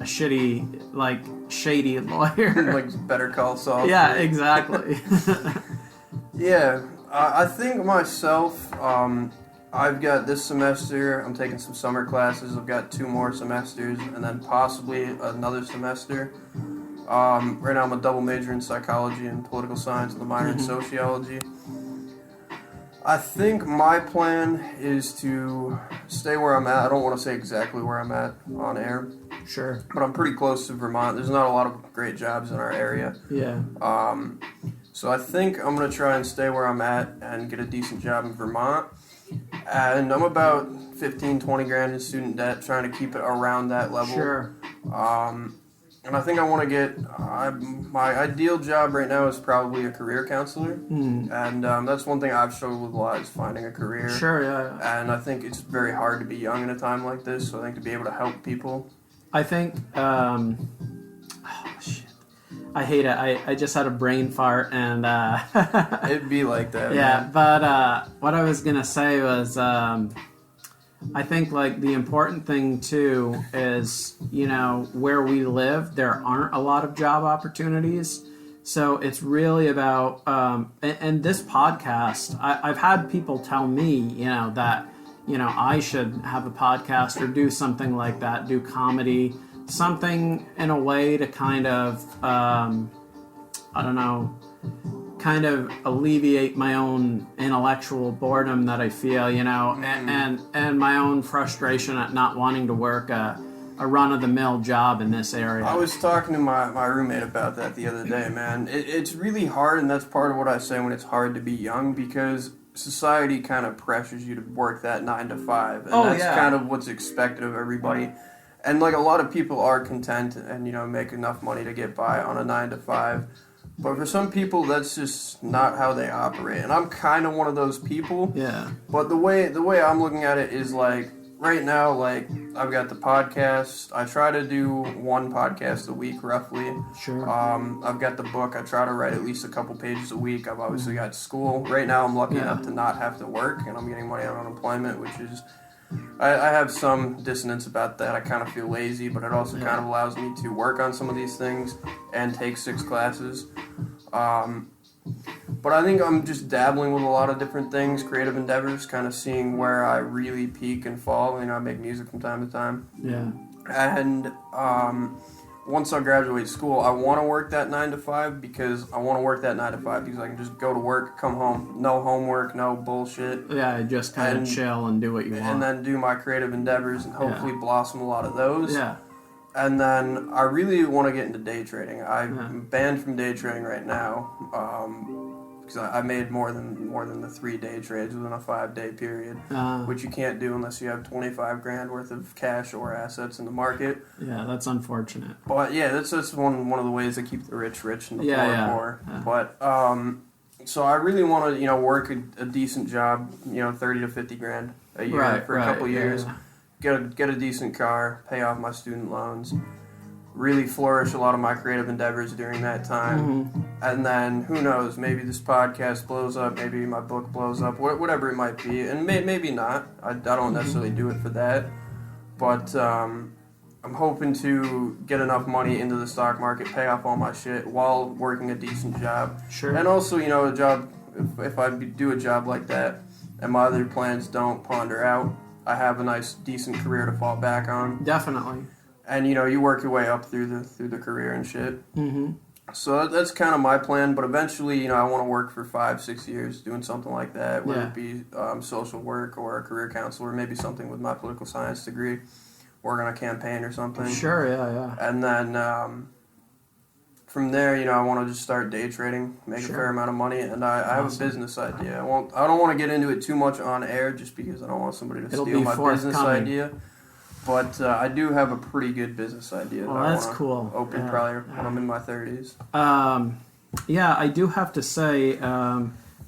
a shady lawyer. Like Better Call Saul. Yeah, exactly. Yeah, I think myself, I've got this semester, I'm taking some summer classes, I've got 2 more semesters, and then possibly another semester. Right now I'm a double major in psychology and political science and a minor in sociology. I think my plan is to stay where I'm at. I don't want to say exactly where I'm at on air. Sure. But I'm pretty close to Vermont. There's not a lot of great jobs in our area. Yeah. So I think I'm going to try and stay where I'm at and get a decent job in Vermont. And I'm about 15, 20 grand in student debt, trying to keep it around that level. Sure. And I think I want to get, my ideal job right now is probably a career counselor. And that's one thing I've struggled with a lot, is finding a career. Sure, yeah. And I think it's very hard to be young in a time like this, so I think to be able to help people. I think, I hate it. I just had a brain fart, and It'd be like that. Yeah, man. but what I was gonna say was, I think like the important thing too is, where we live, there aren't a lot of job opportunities. So it's really about, and this podcast, I've had people tell me, that, I should have a podcast or do something like that, do comedy, something in a way to kind of, kind of alleviate my own intellectual boredom that I feel, and my own frustration at not wanting to work a run-of-the-mill job in this area. I was talking to my roommate about that the other day, man. It's really hard, and that's part of what I say when it's hard to be young, because society kind of pressures you to work that 9 to 5, and that's kind of what's expected of everybody. And like a lot of people are content and make enough money to get by on a 9 to 5. But for some people, that's just not how they operate. And I'm kind of one of those people. Yeah. But the way I'm looking at it is like, right now, like, I've got the podcast. I try to do 1 podcast a week, roughly. Sure. I've got the book. I try to write at least a couple pages a week. I've obviously got school. Right now, I'm lucky enough to not have to work, and I'm getting money on unemployment, which is I have some dissonance about that. I kind of feel lazy, but it also kind of allows me to work on some of these things and take 6 classes. But I think I'm just dabbling with a lot of different things, creative endeavors, kind of seeing where I really peak and fall. I make music from time to time. Yeah. And once I graduate school, I want to work that 9 to 5 because I want to work that 9 to 5 because I can just go to work, come home, no homework, no bullshit. Yeah, just kind of chill and do what you want. And then do my creative endeavors and hopefully blossom a lot of those. Yeah. And then I really want to get into day trading. I'm banned from day trading right now because I made more than the 3 day trades within a 5-day period, which you can't do unless you have $25,000 worth of cash or assets in the market. Yeah, that's unfortunate. But yeah, that's one of the ways to keep the rich rich and the poor poor. Yeah. But so I really want to work a decent job, 30 to 50 grand a year for a couple years. Yeah. Get a decent car, pay off my student loans, really flourish a lot of my creative endeavors during that time. And then, who knows, maybe this podcast blows up, maybe my book blows up, whatever it might be. And maybe not. I don't necessarily do it for that. But I'm hoping to get enough money into the stock market, pay off all my shit while working a decent job. Sure. And also, a job, if I do a job like that and my other plans don't ponder out, I have a nice, decent career to fall back on. Definitely. And you work your way up through the career and shit. So that's kind of my plan. But eventually, I want to work for 5-6 years doing something like that, whether it be social work or a career counselor, maybe something with my political science degree, work on a campaign or something. Sure, yeah. And then from there, I want to just start day trading, make a fair amount of money, and I have a business idea. I don't want to get into it too much on air, just because I don't want somebody to steal my business idea. But I do have a pretty good business idea. Well, that's cool. Open probably when I'm in my 30s. Yeah, I do have to say,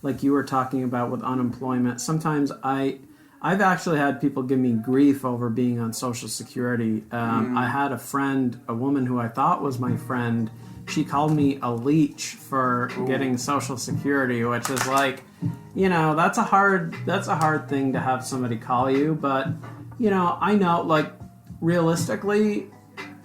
like you were talking about with unemployment, sometimes I've actually had people give me grief over being on Social Security. I had a woman who I thought was my friend. She called me a leech for getting Social Security, which is like, that's a hard thing to have somebody call you. But, I know, like, realistically,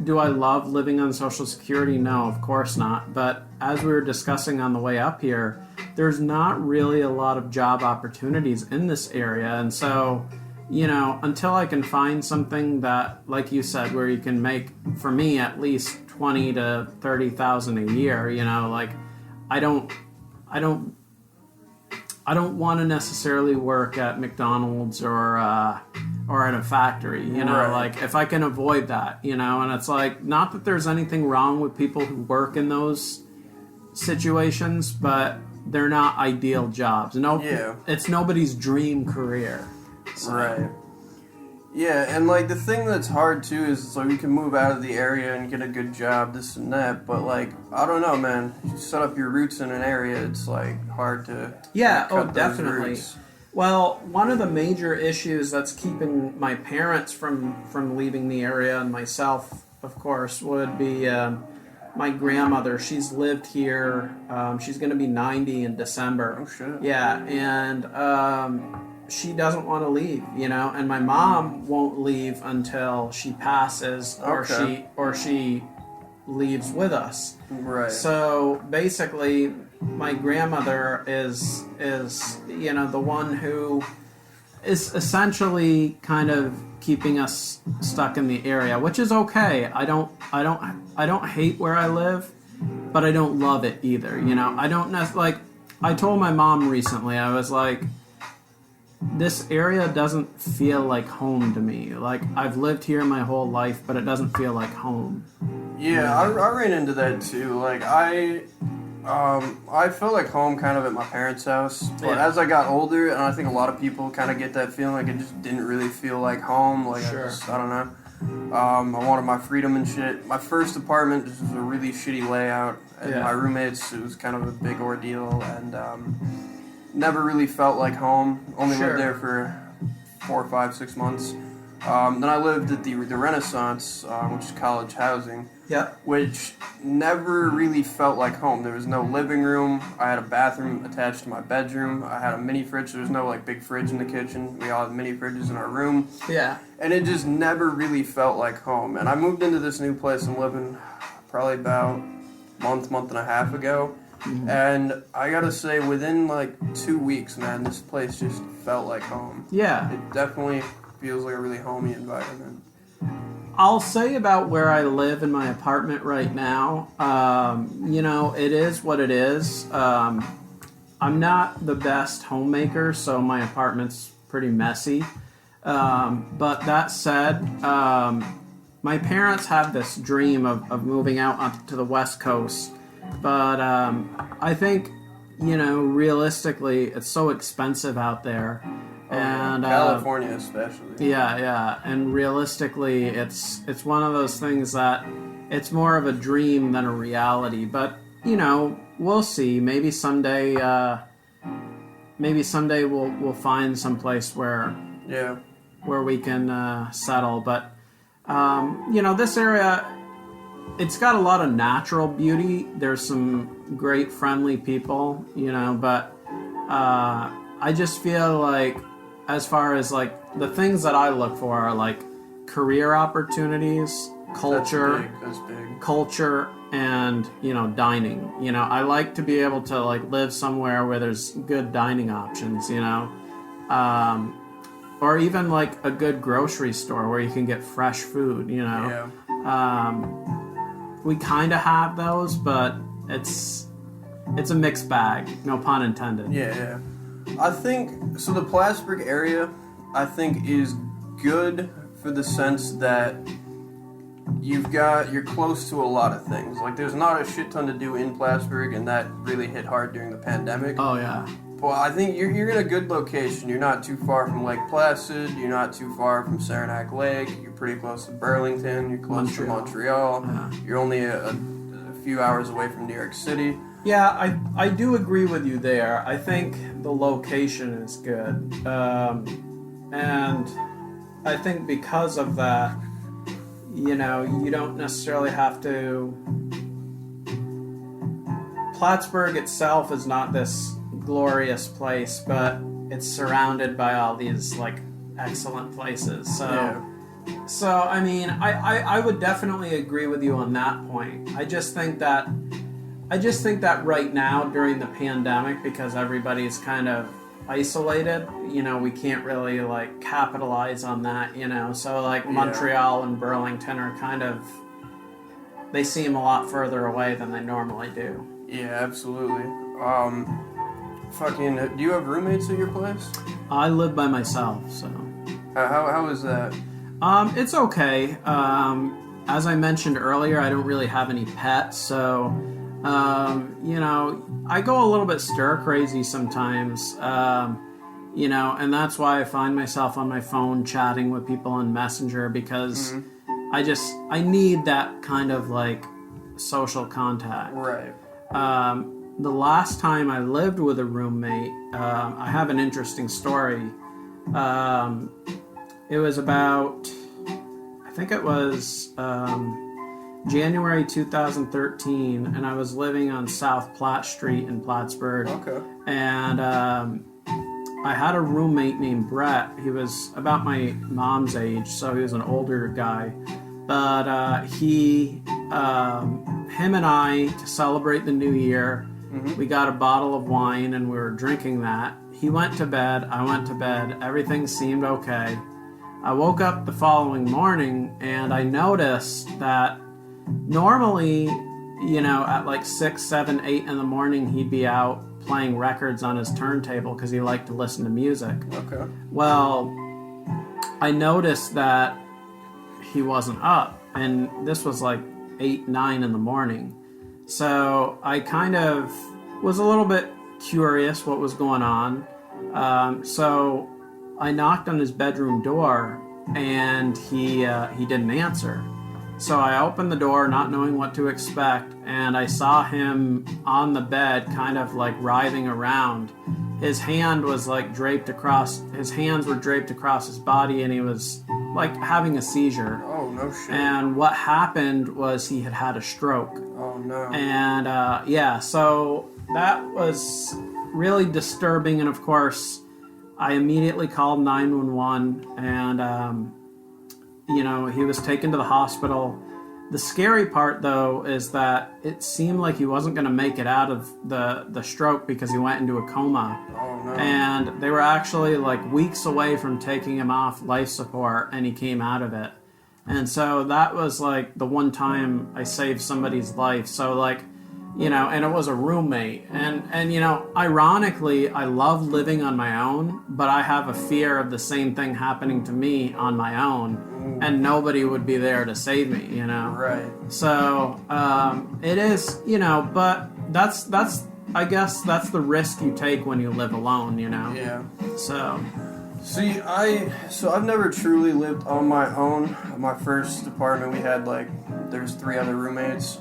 do I love living on Social Security? No, of course not. But as we were discussing on the way up here, there's not really a lot of job opportunities in this area. And so, until I can find something that, like you said, where you can make, for me at least, 20 to 30,000 a year, like I don't want to necessarily work at McDonald's or at a factory, like if I can avoid that, and it's like, not that there's anything wrong with people who work in those situations, but they're not ideal jobs. It's nobody's dream career. So. Right. Yeah, and like the thing that's hard too is it's like you can move out of the area and get a good job, this and that, but like I don't know, man. You set up your roots in an area, it's like hard to cut definitely. Roots. Well, one of the major issues that's keeping my parents from leaving the area, and myself, of course, would be my grandmother. She's lived here. She's going to be 90 in December. Oh shit. Yeah, and she doesn't want to leave, and my mom won't leave until she passes or she leaves with us. Right. So basically, my grandmother is the one who is essentially kind of keeping us stuck in the area, which is okay. I don't hate where I live, but I don't love it either. I don't I told my mom recently, I was like, this area doesn't feel like home to me. Like, I've lived here my whole life, but it doesn't feel like home. Yeah, I ran into that too. Like, I felt like home kind of at my parents' house. But as I got older, and I think a lot of people kind of get that feeling, like it just didn't really feel like home. Like, I don't know. I wanted my freedom and shit. My first apartment just was a really shitty layout. And my roommates, it was kind of a big ordeal. And, never really felt like home. Only lived there for 4, 5, 6 months. Then I lived at the Renaissance, which is college housing. Yeah. Which never really felt like home. There was no living room. I had a bathroom attached to my bedroom. I had a mini fridge. There was no like big fridge in the kitchen. We all had mini fridges in our room. Yeah. And it just never really felt like home. And I moved into this new place I'm living probably about month and a half ago. Mm-hmm. And I gotta say, within like 2 weeks, man, this place just felt like home. Yeah. It definitely feels like a really homey environment. I'll say about where I live in my apartment right now, it is what it is. I'm not the best homemaker, so my apartment's pretty messy. But that said, my parents have this dream of moving out onto the West Coast. But I think, realistically, it's so expensive out there. And California especially. Yeah. And realistically, it's one of those things that it's more of a dream than a reality. But, we'll see. Maybe someday we'll find some place where we can settle. But, this area, it's got a lot of natural beauty. There's some great friendly people, but I just feel like as far as like the things that I look for are like career opportunities, culture, That's big. Culture, and dining. I like to be able to like live somewhere where there's good dining options, or even like a good grocery store where you can get fresh food. Yeah. We kind of have those, but it's a mixed bag, no pun intended. Yeah. I think, so the Plattsburgh area, I think, is good for the sense that you're close to a lot of things. Like, there's not a shit ton to do in Plattsburgh, and that really hit hard during the pandemic. Oh, yeah. Well, I think you're in a good location. You're not too far from Lake Placid. You're not too far from Saranac Lake. You're pretty close to Burlington. You're close to Montreal. Yeah. You're only a few hours away from New York City. Yeah, I do agree with you there. I think the location is good. And I think because of that, you don't necessarily have to... Plattsburgh itself is not this glorious place, but it's surrounded by all these, like, excellent places. So I mean, I would definitely agree with you on that point. I just think that right now during the pandemic, because everybody's kind of isolated, we can't really like capitalize on that, so like Montreal and Burlington are kind of, they seem a lot further away than they normally do. Yeah, absolutely. Do you have roommates at your place? I live by myself, so. How is that? It's okay. As I mentioned earlier, I don't really have any pets, so, I go a little bit stir crazy sometimes, and that's why I find myself on my phone chatting with people on Messenger, because I need that kind of like social contact. Right. The last time I lived with a roommate, I have an interesting story. It was about, I think it was January 2013, and I was living on South Platt Street in Plattsburgh. Okay. And I had a roommate named Brett. He was about my mom's age, so he was an older guy. But him and I, to celebrate the new year, we got a bottle of wine and we were drinking that. He went to bed, I went to bed, everything seemed okay. I woke up the following morning and I noticed that normally, at like 6, 7, 8 in the morning, he'd be out playing records on his turntable because he liked to listen to music. Okay. Well, I noticed that he wasn't up, and this was like 8, 9 in the morning. So I kind of was a little bit curious what was going on. So I knocked on his bedroom door, and he didn't answer. So I opened the door, not knowing what to expect, and I saw him on the bed, kind of like writhing around. His hands were draped across his body, and he was like having a seizure. Oh, no shit. And what happened was he had a stroke. Oh, no. And so that was really disturbing. And of course, I immediately called 911, and he was taken to the hospital. The scary part, though, is that it seemed like he wasn't going to make it out of the stroke because he went into a coma. Oh, no. And they were actually like weeks away from taking him off life support, and he came out of it. And so that was like the one time I saved somebody's life. So like, and it was a roommate. And ironically, I love living on my own, but I have a fear of the same thing happening to me on my own. And nobody would be there to save me, Right. So it is, but that's I guess that's the risk you take when you live alone, Yeah. So. See, I've never truly lived on my own. My first apartment, we had there's 3 other roommates,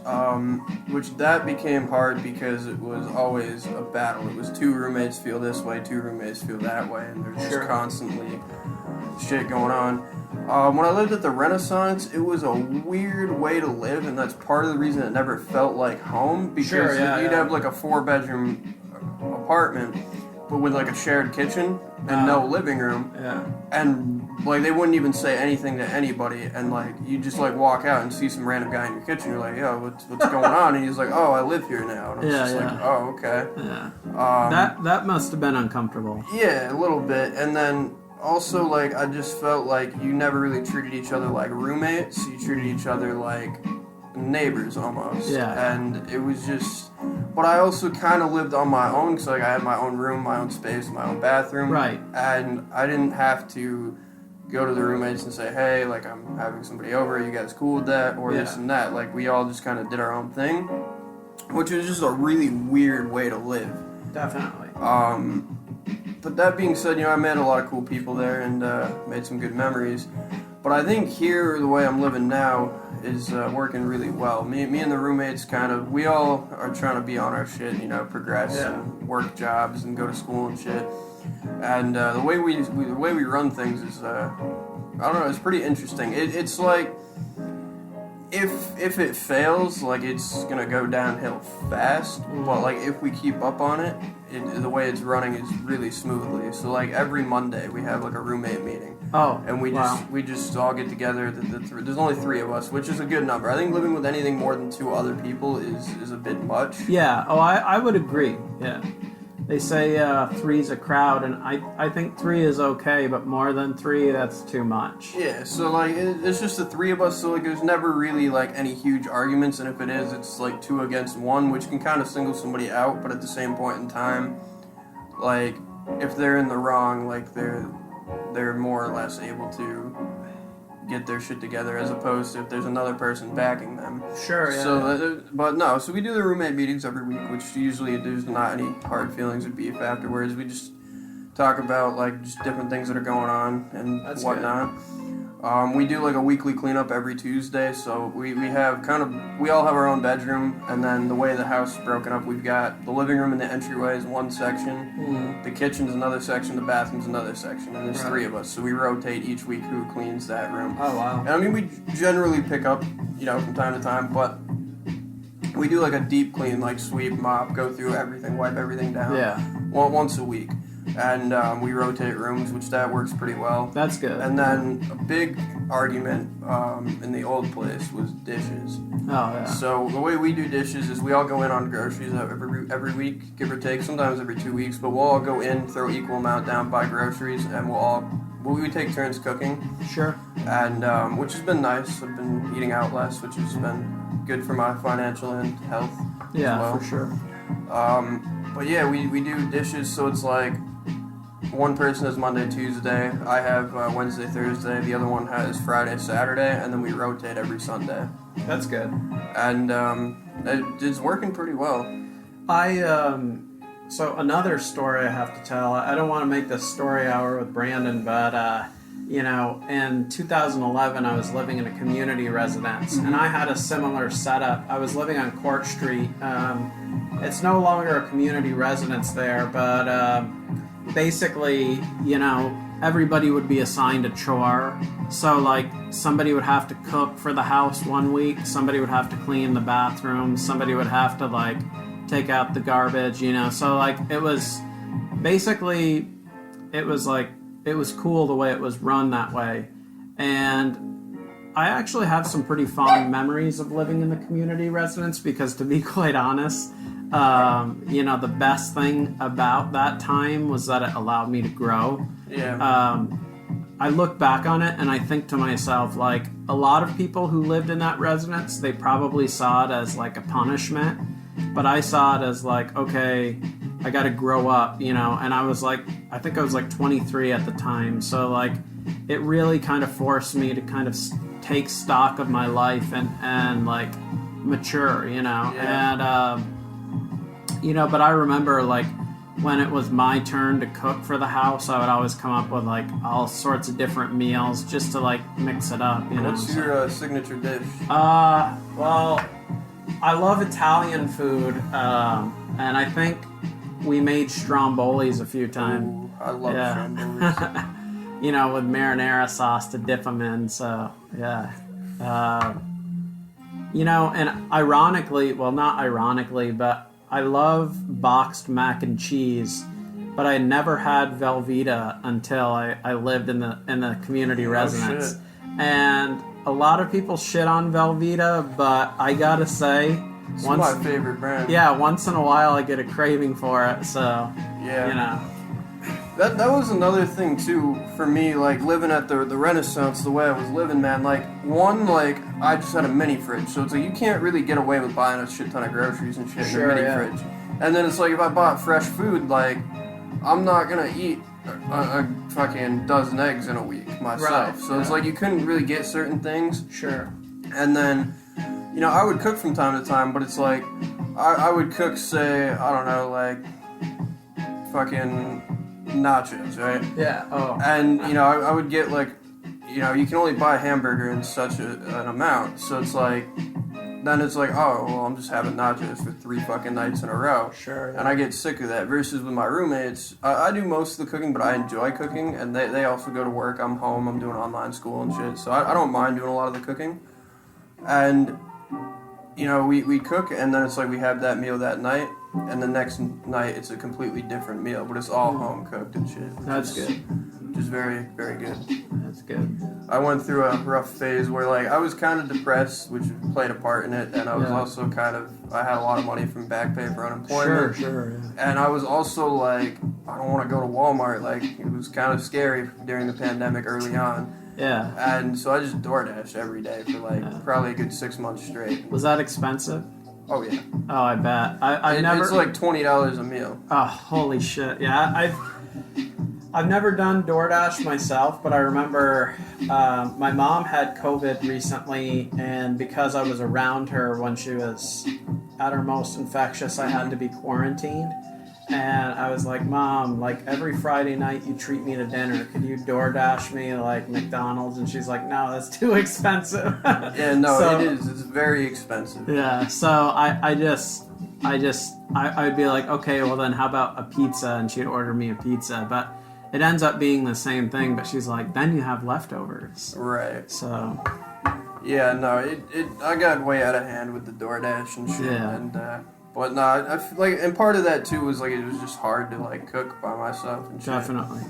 which that became hard because it was always a battle. It was 2 roommates feel this way, 2 roommates feel that way, and there's just constantly shit going on. When I lived at the Renaissance, it was a weird way to live, and that's part of the reason it never felt like home, because you'd have like a 4-bedroom apartment, but with like a shared kitchen and no living room. Yeah. And they wouldn't even say anything to anybody, and you just walk out and see some random guy in your kitchen. You're like, yo, what's going on? And he's like, oh, I live here now. And I'm like, oh, okay. Yeah. That must have been uncomfortable. Yeah, a little bit. And then also I just felt like you never really treated each other like roommates. You treated each other like neighbors almost. Yeah. And it was just. But I also kind of lived on my own, because I had my own room, my own space, my own bathroom. Right. And I didn't have to go to the roommates and say, hey, I'm having somebody over, are you guys cool with that? Or this and that. We all just kind of did our own thing, which was just a really weird way to live. Definitely. But that being said, I met a lot of cool people there and made some good memories. But I think here, the way I'm living now, is working really well. Me and the roommates we all are trying to be on our shit, progress and work jobs and go to school and shit. And the way we run things is, I don't know, it's pretty interesting. It's like, if it fails, it's gonna go downhill fast. But if we keep up on it, the way it's running is really smoothly. So every Monday we have a roommate meeting. Oh, and we just all get together. There's only 3 of us, which is a good number. I think living with anything more than 2 other people is a bit much. Yeah. Oh, I would agree. Yeah. They say 3's a crowd, and I think 3 is okay, but more than 3, that's too much. Yeah. So it's just the 3 of us. So there's never really any huge arguments, and if it is, it's 2 against 1, which can kind of single somebody out. But at the same point in time, if they're in the wrong, they're more or less able to get their shit together, as opposed to if there's another person backing them. Sure, yeah. So we do the roommate meetings every week, which usually there's not any hard feelings or beef afterwards. We just talk about just different things that are going on and whatnot. We do a weekly cleanup every Tuesday, so we have we all have our own bedroom, and then the way the house is broken up, we've got the living room and the entryway is one section, the kitchen's another section, the bathroom's another section, and there's 3 of us, so we rotate each week who cleans that room. Oh, wow. And I mean, we generally pick up, from time to time, but we do a deep clean, sweep, mop, go through everything, wipe everything down. Yeah. Once a week. And we rotate rooms, which that works pretty well. That's good. And then a big argument in the old place was dishes. Oh, yeah. So the way we do dishes is we all go in on groceries every week, give or take, sometimes every 2 weeks, but we'll all go in, throw equal amount down, buy groceries, and we take turns cooking. Sure. And which has been nice. I've been eating out less, which has been good for my financial and health as well. For sure. But yeah, we do dishes, so it's one person has Monday, Tuesday, I have Wednesday, Thursday, the other one has Friday, Saturday, and then we rotate every Sunday. That's good. And it's working pretty well. So another story I have to tell, I don't want to make this story hour with Brandon, but, in 2011, I was living in a community residence, and I had a similar setup. I was living on Court Street. It's no longer a community residence there, but basically, everybody would be assigned a chore. So, like, somebody would have to cook for the house one week, somebody would have to clean the bathroom, somebody would have to, like, take out the garbage, you know. So, like, it was basically, it was cool the way it was run that way. And I actually have some pretty fond memories of living in the community residence because, to be quite honest, you know, the best thing about that time was that it allowed me to grow. Yeah. I look back on it and I think to myself, like, a lot of people who lived in that residence, they probably saw it as like a punishment, but I saw it as like, okay, I got to grow up, you know. And I think I was like 23 at the time, so like it really kind of forced me to kind of take stock of my life and like mature, you know. Yeah. And you know, but I remember, like, when it was my turn to cook for the house, I would always come up with, like, all sorts of different meals just to, like, mix it up, you know. What's your signature dish? Well, I love Italian food, and I think we made strombolis a few times. Ooh, I love strombolis. You know, with marinara sauce to dip them in, so, yeah. You know, and ironically, well, not ironically, but I love boxed mac and cheese, but I never had Velveeta until I lived in the community residence. Shit. And a lot of people shit on Velveeta, but I gotta say, It's my favorite brand. Yeah, once in a while I get a craving for it, so yeah, you know. That was another thing too for me, like living at the Renaissance, the way I was living, man. Like I just had a mini fridge, so it's like you can't really get away with buying a shit ton of groceries and shit in a mini fridge. And then it's like if I bought fresh food, like I'm not gonna eat a fucking dozen eggs in a week myself. Right. So it's like you couldn't really get certain things. Sure. And then, you know, I would cook from time to time, but it's like I would cook, say, I don't know, like fucking nachos, right? Yeah. Oh. And you know, I would get like, you know, you can only buy a hamburger in such an amount, so it's like, then it's like, oh well, I'm just having nachos for 3 fucking nights in a row. Sure. Yeah. And I get sick of that. Versus with my roommates, I do most of the cooking, but I enjoy cooking, and they also go to work. I'm home. I'm doing online school and shit, so I don't mind doing a lot of the cooking. And you know, we cook, and then it's like we have that meal that night. And the next night, it's a completely different meal, but it's all home cooked and shit. That's good. Which is very, very good. That's good. I went through a rough phase where, like, I was kind of depressed, which played a part in it, and I was also I had a lot of money from back pay for unemployment. Sure, yeah. And I was also like, I don't want to go to Walmart. Like, it was kind of scary during the pandemic early on. Yeah. And so I just DoorDashed every day for, like, probably a good 6 months straight. Was that expensive? Oh, yeah. Oh, I bet. I never. It's like $20 a meal. Oh, holy shit! Yeah, I've never done DoorDash myself, but I remember my mom had COVID recently, and because I was around her when she was at her most infectious, I had to be quarantined. And I was like, Mom, like every Friday night you treat me to dinner. Could you DoorDash me like McDonald's? And she's like, no, that's too expensive. Yeah, no, it is. It's very expensive. Yeah, so I would be like, okay, well then how about a pizza? And she'd order me a pizza. But it ends up being the same thing. But she's like, then you have leftovers. Right. So. Yeah, no, I got way out of hand with the DoorDash and shit. Yeah. And, but no, I feel like, and part of that too was like it was just hard to like cook by myself and shit. Definitely.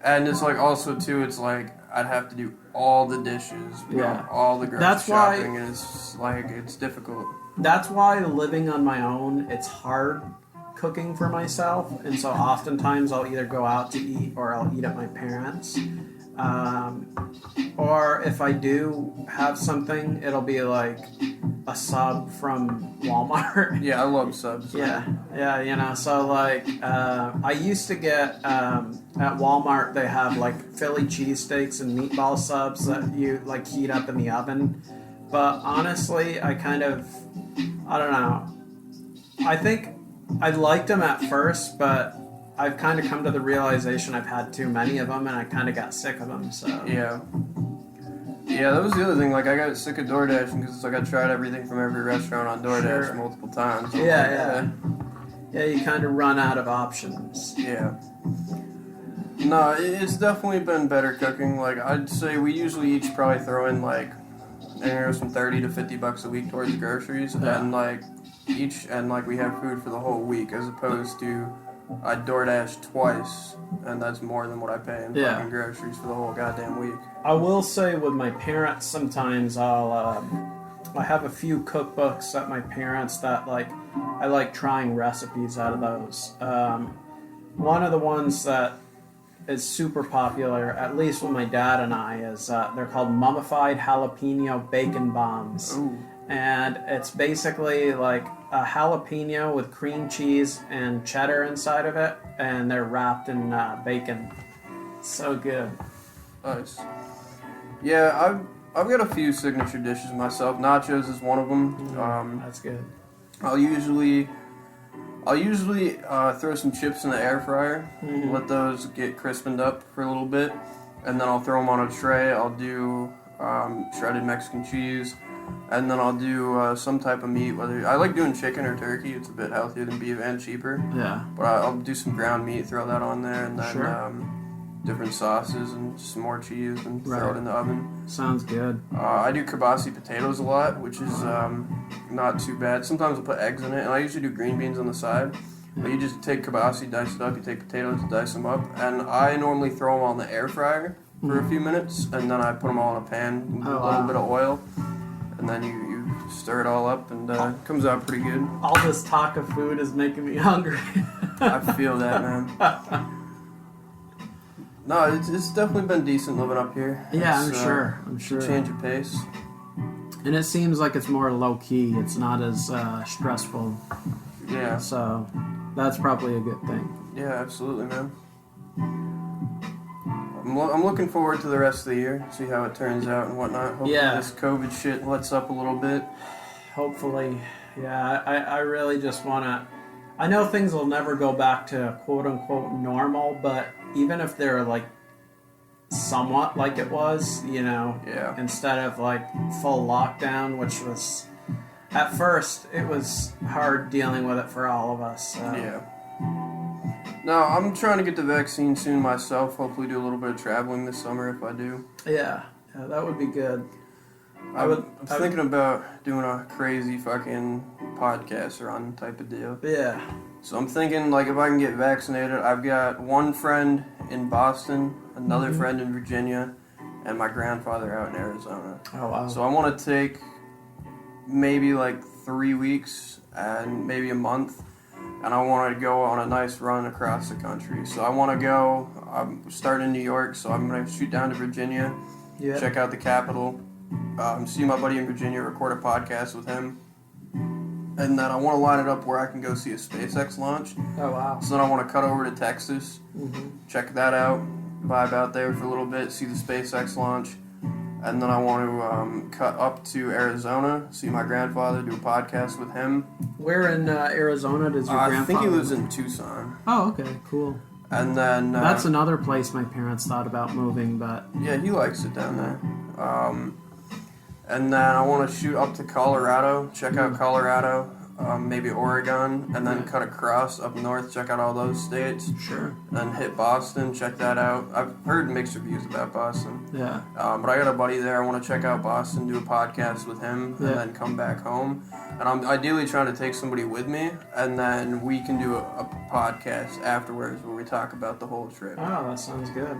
And it's like also too, it's like I'd have to do all the dishes, all the grocery shopping, and it's like it's difficult. That's why living on my own, it's hard cooking for myself, and so oftentimes I'll either go out to eat or I'll eat at my parents'. Or if I do have something, it'll be like a sub from Walmart. Yeah, I love subs. Yeah, you know, so like, I used to get, at Walmart, they have like Philly cheesesteaks and meatball subs that you like heat up in the oven. But honestly, I don't know. I think I liked them at first, but I've kind of come to the realization I've had too many of them, and I kind of got sick of them, so. Yeah, that was the other thing. Like, I got sick of DoorDashing because it's like I tried everything from every restaurant on DoorDash multiple times. Yeah, you kind of run out of options. Yeah. No, it's definitely been better cooking. Like, I'd say we usually each probably throw in, like, anywhere from $30 to $50 a week towards groceries. Yeah. And, like, we have food for the whole week, as opposed to I DoorDash twice, and that's more than what I pay in fucking groceries for the whole goddamn week. I will say with my parents, sometimes I have a few cookbooks at my parents that, like, I like trying recipes out of those. One of the ones that is super popular, at least with my dad and I, is they're called mummified jalapeno bacon bombs. Ooh. And it's basically like a jalapeno with cream cheese and cheddar inside of it, and they're wrapped in bacon. So good. Nice. Yeah, I've got a few signature dishes myself. Nachos is one of them. That's good. I'll usually throw some chips in the air fryer, let those get crispened up for a little bit, and then I'll throw them on a tray. I'll do shredded Mexican cheese, and then I'll do some type of meat. Whether I like doing chicken or turkey, it's a bit healthier than beef and cheaper. Yeah. But I'll do some ground meat, throw that on there, and then Sure. different sauces and some more cheese, and throw it in the oven. Sounds good. I do kibasi potatoes a lot, which is not too bad. Sometimes I'll put eggs in it, and I usually do green beans on the side. But you just take kibasi, dice it up, you take potatoes, dice them up, and I normally throw them on the air fryer for a few minutes, and then I put them all in a pan with a little bit of oil, and then you stir it all up, and it comes out pretty good. All this talk of food is making me hungry. I feel that, man. No, it's definitely been decent living up here. Yeah, It's, I'm sure. It's a change of pace. And it seems like it's more low-key. It's not as stressful. Yeah. So that's probably a good thing. Yeah, absolutely, man. I'm looking forward to the rest of the year, see how it turns out and whatnot. Hopefully this COVID shit lets up a little bit. Hopefully. Yeah, I really just want to... I know things will never go back to quote-unquote normal, but even if they're, like, somewhat like it was, you know, instead of, like, full lockdown, which was... At first, it was hard dealing with it for all of us. So. Yeah. No, I'm trying to get the vaccine soon myself. Hopefully do a little bit of traveling this summer if I do. Yeah, that would be good. I'm thinking about doing a crazy fucking podcast run type of deal. Yeah. So I'm thinking, like, if I can get vaccinated, I've got one friend in Boston, another friend in Virginia, and my grandfather out in Arizona. Oh, wow. So I want to take maybe like 3 weeks and maybe a month, and I want to go on a nice run across the country. So I want to go, I'm starting in New York, so I'm going to shoot down to Virginia, check out the Capitol, see my buddy in Virginia, record a podcast with him, and then I want to line it up where I can go see a SpaceX launch. Oh, wow. So then I want to cut over to Texas, check that out, vibe out there for a little bit, see the SpaceX launch, and then I want to cut up to Arizona, see my grandfather, do a podcast with him. Where in Arizona does your grandfather? I think he lives in Tucson. Oh, okay, cool. And then... that's another place my parents thought about moving, but... Yeah, he likes it down there. And then I want to shoot up to Colorado, check out Colorado, maybe Oregon, and then cut across up north, check out all those states. Sure. Then hit Boston, check that out. I've heard mixed reviews about Boston. Yeah. But I got a buddy there. I want to check out Boston, do a podcast with him, and then come back home. And I'm ideally trying to take somebody with me, and then we can do a podcast afterwards where we talk about the whole trip. Oh, that sounds good.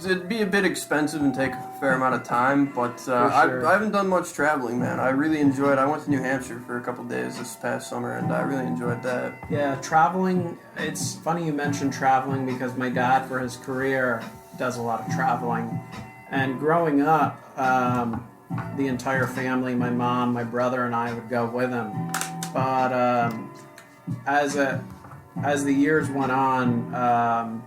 It'd be a bit expensive and take a fair amount of time, but I haven't done much traveling, man. I really enjoyed. I went to New Hampshire for a couple days this past summer, and I really enjoyed that. Yeah, traveling. It's funny you mentioned traveling because my dad, for his career, does a lot of traveling. And growing up, the entire family, my mom, my brother, and I would go with him. But as the years went on,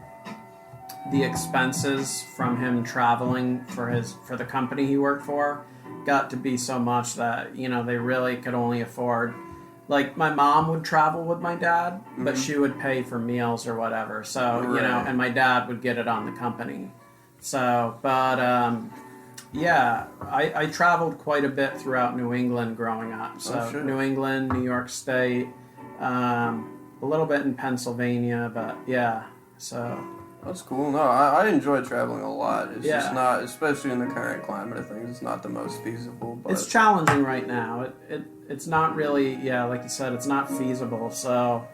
the expenses from him traveling for the company he worked for got to be so much that, you know, they really could only afford. Like, my mom would travel with my dad, but she would pay for meals or whatever. So, you know, and my dad would get it on the company. So, but, I traveled quite a bit throughout New England growing up. So, New England, New York State, a little bit in Pennsylvania, but yeah, so... That's cool. No, I enjoy traveling a lot. It's Yeah. just not, especially in the current climate of things, it's not the most feasible. But It's challenging right now. It's not really, yeah, like you said, it's not feasible. So,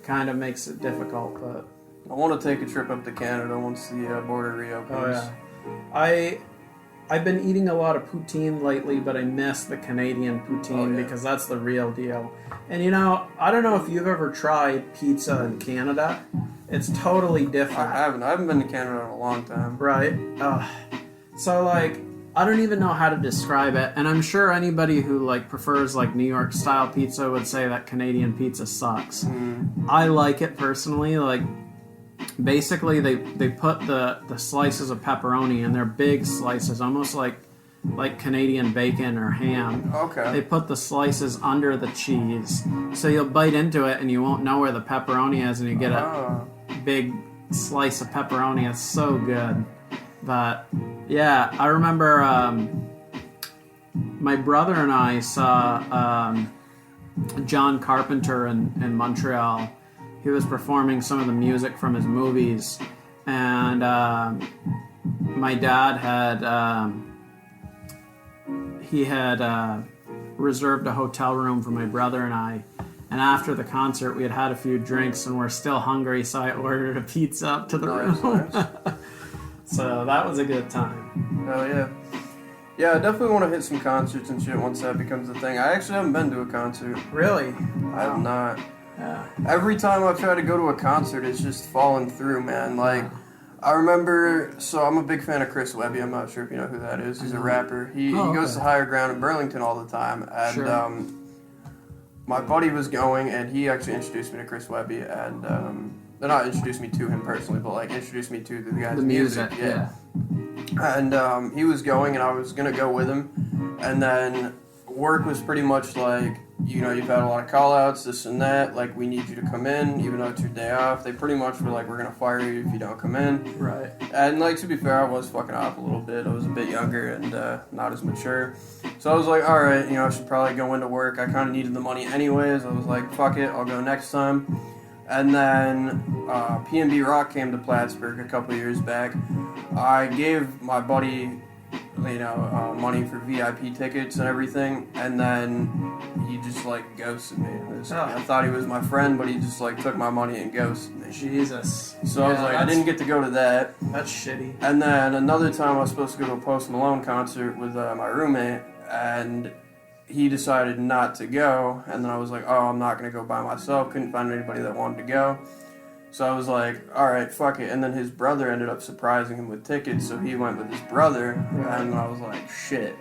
kind of makes it difficult. But I want to take a trip up to Canada once the border reopens. oh yeah, I've been eating a lot of poutine lately, but I miss the Canadian poutine because that's the real deal. And you know, I don't know if you've ever tried pizza in Canada. It's totally different. I haven't been to Canada in a long time. Right? So like, I don't even know how to describe it, and I'm sure anybody who like prefers like New York style pizza would say that Canadian pizza sucks. I like it personally. Like, basically they put the slices of pepperoni, and they're big slices, almost like Canadian bacon or ham. Okay. They put the slices under the cheese, so you'll bite into it and you won't know where the pepperoni is, and you get a big slice of pepperoni. It's so good. But yeah, I remember my brother and I saw John Carpenter in Montreal. He was performing some of the music from his movies, and my dad had reserved a hotel room for my brother and I. And after the concert, we had a few drinks and we're still hungry, so I ordered a pizza up to the room. Nice. So that was a good time. Hell yeah. Yeah, I definitely want to hit some concerts and shit once that becomes a thing. I actually haven't been to a concert. Really? I have not. Yeah. Every time I try to go to a concert, it's just falling through, man. Like, I remember, so I'm a big fan of Chris Webby. I'm not sure if you know who that is. He's a rapper. He goes to Higher Ground in Burlington all the time. And my buddy was going, and he actually introduced me to Chris Webby. And, not introduced me to him personally, but, like, introduced me to the guy's music. Yeah. And he was going, and I was going to go with him. And then work was pretty much like, you know, you've had a lot of call-outs, this and that. Like, we need you to come in, even though it's your day off. They pretty much were like, we're going to fire you if you don't come in. Right. And, like, to be fair, I was fucking off a little bit. I was a bit younger and not as mature. So I was like, all right, you know, I should probably go into work. I kind of needed the money anyways. I was like, fuck it, I'll go next time. And then P&B Rock came to Plattsburgh a couple years back. I gave my buddy, you know, money for VIP tickets and everything, and then he just, like, ghosted me. I thought he was my friend, but he just, like, took my money and ghosted me. Jesus. So I was like, I didn't get to go to that. That's shitty. And then another time I was supposed to go to a Post Malone concert with my roommate, and he decided not to go, and then I was like, oh, I'm not going to go by myself. Couldn't find anybody that wanted to go. So I was like, all right, fuck it. And then his brother ended up surprising him with tickets, so he went with his brother, and I was like, shit.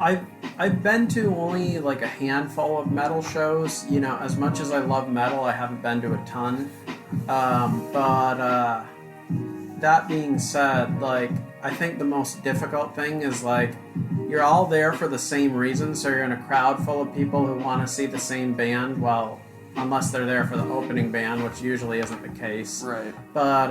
I've been to only like a handful of metal shows. You know, as much as I love metal, I haven't been to a ton. But that being said, like, I think the most difficult thing is, like, you're all there for the same reason, so you're in a crowd full of people who want to see the same band, well, unless they're there for the opening band, which usually isn't the case. Right. But,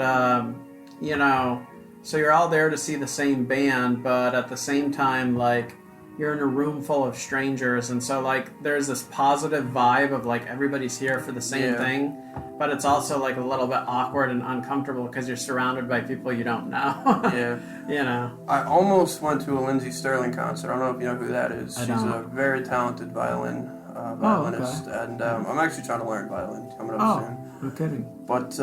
you know, so you're all there to see the same band, but at the same time, like, you're in a room full of strangers, and so, like, there's this positive vibe of, like, everybody's here for the same thing, but it's also, like, a little bit awkward and uncomfortable because you're surrounded by people you don't know. Yeah. You know. I almost went to a Lindsey Sterling concert. I don't know if you know who that is. She's a very talented violinist, and I'm actually trying to learn violin coming up soon. No kidding. But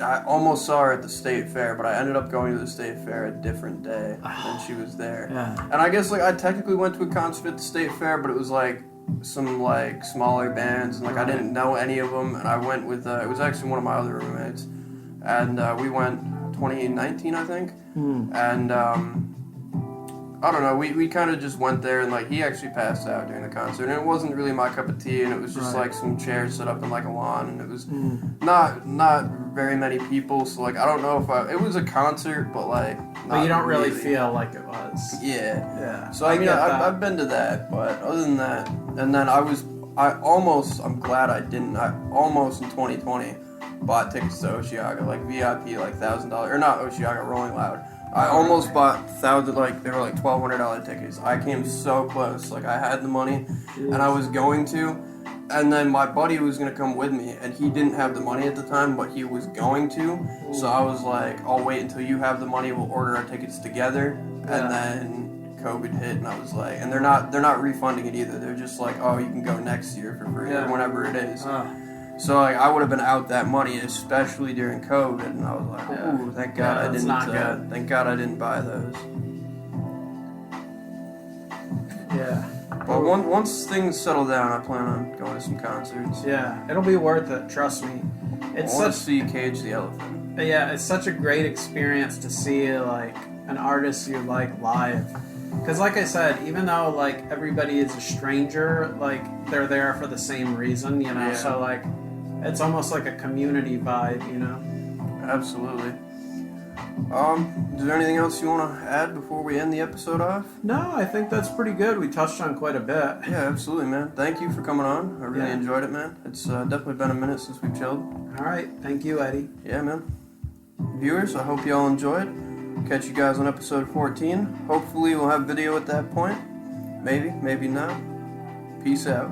I almost saw her at the State Fair, but I ended up going to the State Fair a different day, and she was there. Yeah. And I guess, like, I technically went to a concert at the State Fair, but it was like some, like, smaller bands, and, like, I didn't know any of them, and I went with it was actually one of my other roommates, and we went 2019, I think. And I don't know, we kind of just went there, and, like, he actually passed out during the concert, and it wasn't really my cup of tea, and it was just like some chairs set up in, like, a lawn, and it was not very many people, so, like, I don't know if it was a concert, but, like, but you don't really feel like it was. Yeah. So I mean, I've been to that, but other than that, and then I'm glad I didn't. I almost in 2020 bought tickets to Osheaga, like VIP, like $1,000, or not Osheaga, Rolling Loud. I almost bought they were like $1,200 tickets. I came so close, like I had the money, and I was going to, And then my buddy was gonna come with me, and he didn't have the money at the time, but he was going to. So I was like, I'll wait until you have the money. We'll order our tickets together. Yeah. And then COVID hit, and I was like, and they're not refunding it either. They're just like, oh, you can go next year for free or whenever it is. So like, I would have been out that money, especially during COVID, and I was like, ooh, thank God I didn't. Thank God I didn't buy those. Yeah. But once things settle down, I plan on going to some concerts. Yeah, it'll be worth it. Trust me. I want to see Cage the Elephant. Yeah, it's such a great experience to see like an artist you like live. Because like I said, even though like everybody is a stranger, like they're there for the same reason, you know. Yeah. So like, it's almost like a community vibe, you know. Absolutely. Is there anything else you want to add before we end the episode off? No, I think that's pretty good. We touched on quite a bit. Yeah, absolutely, man. Thank you for coming on. I really enjoyed it, man. It's definitely been a minute since we've chilled. All right. Thank you, Eddie. Yeah, man. Viewers, I hope you all enjoyed. Catch you guys on episode 14. Hopefully we'll have video at that point. Maybe, maybe not. Peace out.